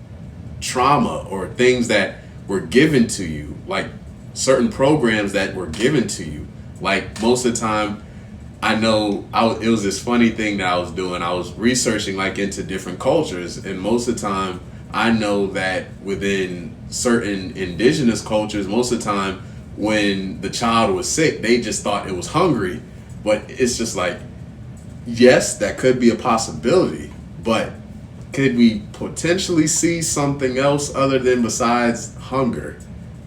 [SPEAKER 2] trauma or things that were given to you, like certain programs that were given to you. Like most of the time, it was this funny thing that I was doing. I was researching like into different cultures, and most of the time, I know that within certain indigenous cultures, most of the time when the child was sick, they just thought it was hungry. But it's just like, yes, that could be a possibility, but could we potentially see something else other than besides hunger?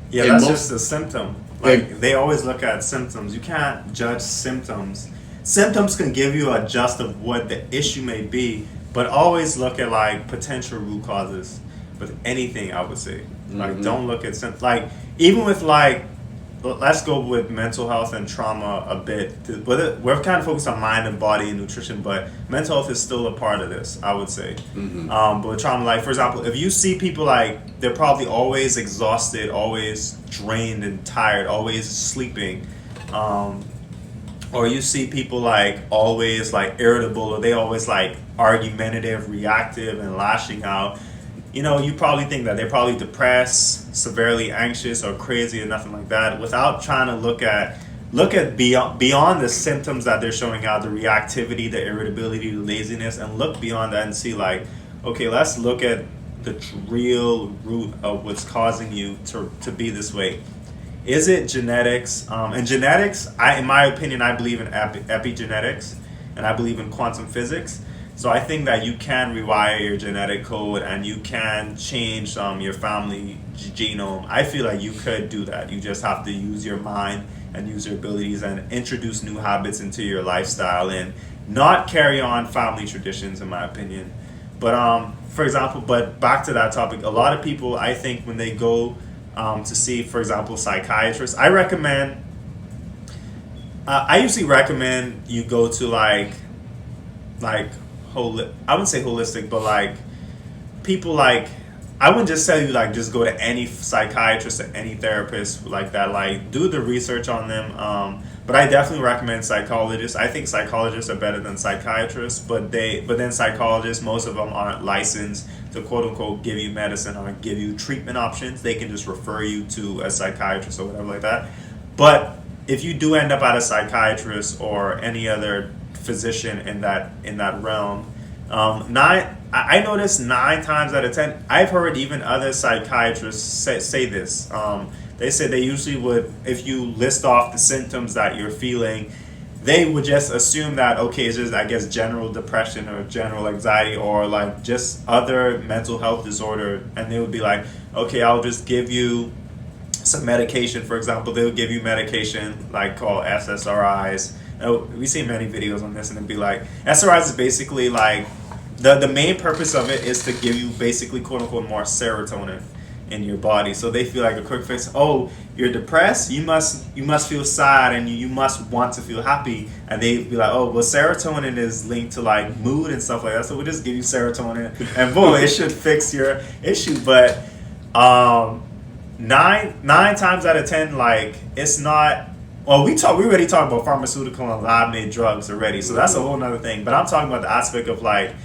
[SPEAKER 1] Yeah,
[SPEAKER 2] And
[SPEAKER 1] that's
[SPEAKER 2] most,
[SPEAKER 1] just a symptom. Like they always look at symptoms. You can't judge symptoms. Symptoms can give you a gist of what the issue may be, but always look at like potential root causes with anything. I would say, like, don't look at like even with like, let's go with mental health and trauma a bit. We're kind of focused on mind and body and nutrition, but mental health is still a part of this, I would say. But with trauma, like for example, if you see people like they're probably always exhausted, always drained and tired, always sleeping, or you see people like always like irritable, or they always like argumentative, reactive, and lashing out. You probably think that they're probably depressed, severely anxious, or crazy, or nothing like that, without trying to look at beyond the symptoms that they're showing out, the reactivity, the irritability, the laziness, and look beyond that and see like, okay, let's look at the real root of what's causing you to be this way. Is it genetics? And genetics, in my opinion, I believe in epigenetics, and I believe in quantum physics. So I think that you can rewire your genetic code and you can change your family genome. I feel like you could do that. You just have to use your mind and use your abilities and introduce new habits into your lifestyle and not carry on family traditions, in my opinion. But for example, but back to that topic, a lot of people, I think, when they go to see, for example, psychiatrists, I usually recommend you go to like I wouldn't say holistic, but like people like, I wouldn't just tell you like just go to any psychiatrist or any therapist like that. Like do the research on them. But I definitely recommend psychologists. I think psychologists are better than psychiatrists, but then psychologists, most of them aren't licensed to quote unquote give you medicine or give you treatment options. They can just refer you to a psychiatrist or whatever like that. But if you do end up at a psychiatrist or any other physician in that realm, I noticed 9 times out of 10, I've heard even other psychiatrists say this. They say they usually would, if you list off the symptoms that you're feeling, they would just assume that, okay, it's just, I guess, general depression or general anxiety or like just other mental health disorder. And they would be like, okay, I'll just give you some medication. For example, they would give you medication like called SSRIs, We see many videos on this, and it'd be like SRIs is basically like the main purpose of it is to give you basically quote unquote more serotonin in your body. So they feel like a quick fix. Oh, you're depressed. You must feel sad, and you must want to feel happy. And they be like, oh, well, serotonin is linked to like mood and stuff like that. So we'll just give you serotonin, and boom, it should fix your issue. But nine times out of 10, like it's not. Well, we already talked about pharmaceutical and lab made drugs already, so that's a whole nother thing. But I'm talking about the aspect of like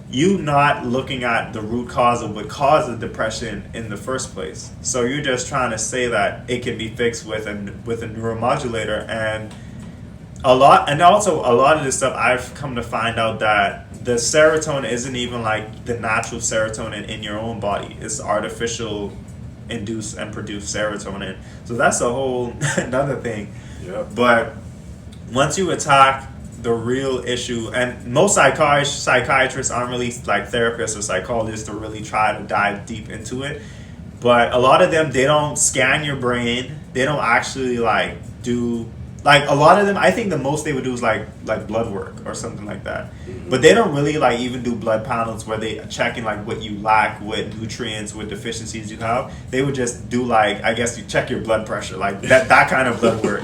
[SPEAKER 1] you not looking at the root cause of what caused the depression in the first place. So you're just trying to say that it can be fixed with a neuromodulator, and a lot of this stuff I've come to find out that the serotonin isn't even like the natural serotonin in your own body. It's artificial induce and produce serotonin. So that's a whole another thing.
[SPEAKER 2] Yep.
[SPEAKER 1] But once you attack the real issue, and most psychiatrists aren't really like therapists or psychologists to really try to dive deep into it, but a lot of them, they don't scan your brain. They don't actually like do like a lot of them. I think the most they would do is like blood work or something like that.
[SPEAKER 2] Mm-hmm.
[SPEAKER 1] But they don't really like even do blood panels where they checking like what you lack, what nutrients, what deficiencies you have. They would just do like, I guess you check your blood pressure, like that kind of blood work.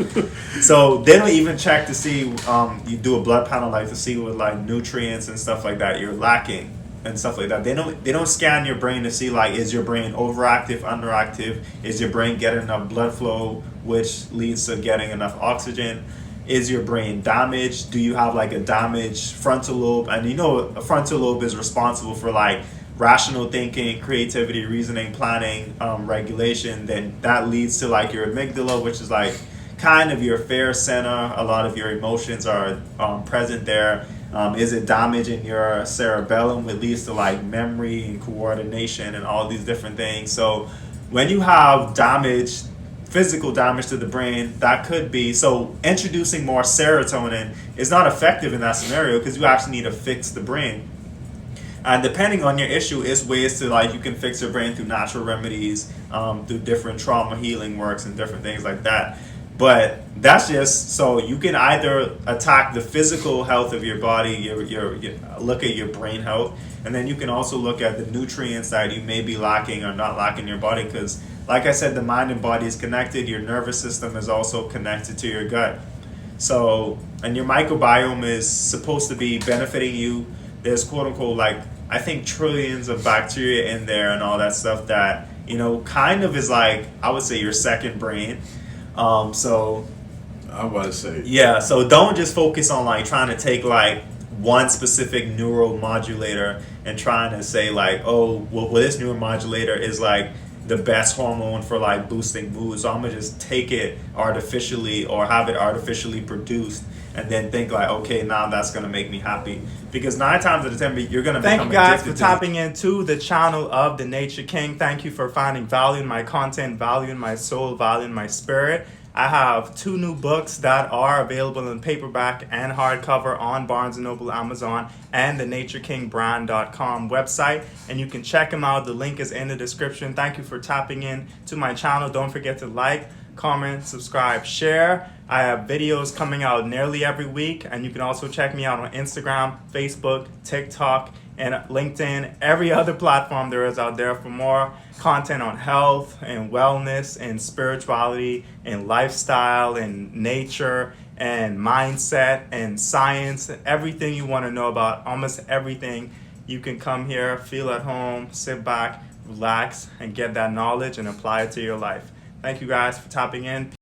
[SPEAKER 1] So they don't even check to see you do a blood panel like to see what like nutrients and stuff like that you're lacking and stuff like that. They don't scan your brain to see like, is your brain overactive, underactive? Is your brain getting enough blood flow, which leads to getting enough oxygen? Is your brain damaged? Do you have like a damaged frontal lobe? And you know, a frontal lobe is responsible for like rational thinking, creativity, reasoning, planning, regulation. Then that leads to like your amygdala, which is like kind of your fear center. A lot of your emotions are present there. Is it damage in your cerebellum, which leads to like memory and coordination and all these different things. So when you have damage, physical damage to the brain, that could be, so introducing more serotonin is not effective in that scenario because you actually need to fix the brain. And depending on your issue, is ways to like, you can fix your brain through natural remedies, through different trauma healing works and different things like that. But that's just, so you can either attack the physical health of your body, your look at your brain health, and then you can also look at the nutrients that you may be lacking or not lacking in your body. Because like I said, the mind and body is connected. Your nervous system is also connected to your gut. So, and your microbiome is supposed to be benefiting you. There's quote unquote like, I think trillions of bacteria in there and all that stuff that, you know, kind of is like, I would say your second brain. So
[SPEAKER 2] I was about to say,
[SPEAKER 1] yeah, so don't just focus on like trying to take like one specific neuromodulator and trying to say like, oh, well this neuromodulator is like the best hormone for like boosting mood, so I'm gonna just take it artificially or have it artificially produced and then think like, okay, now that's gonna make me happy. Because 9 times out of 10 you're gonna
[SPEAKER 3] Thank
[SPEAKER 1] become
[SPEAKER 3] you guys
[SPEAKER 1] addicted
[SPEAKER 3] for
[SPEAKER 1] to it.
[SPEAKER 3] tapping into the channel of the Nature King. Thank you for finding value in my content, value in my soul, value in my spirit. I have 2 new books that are available in paperback and hardcover on Barnes & Noble, Amazon, and the naturekingbrand.com website. And you can check them out. The link is in the description. Thank you for tapping in to my channel. Don't forget to like, comment, subscribe, share. I have videos coming out nearly every week. And you can also check me out on Instagram, Facebook, TikTok, and LinkedIn, every other platform there is out there for more content on health and wellness and spirituality and lifestyle and nature and mindset and science. Everything you want to know about, almost everything, you can come here, feel at home, sit back, relax, and get that knowledge and apply it to your life. Thank you guys for tapping in.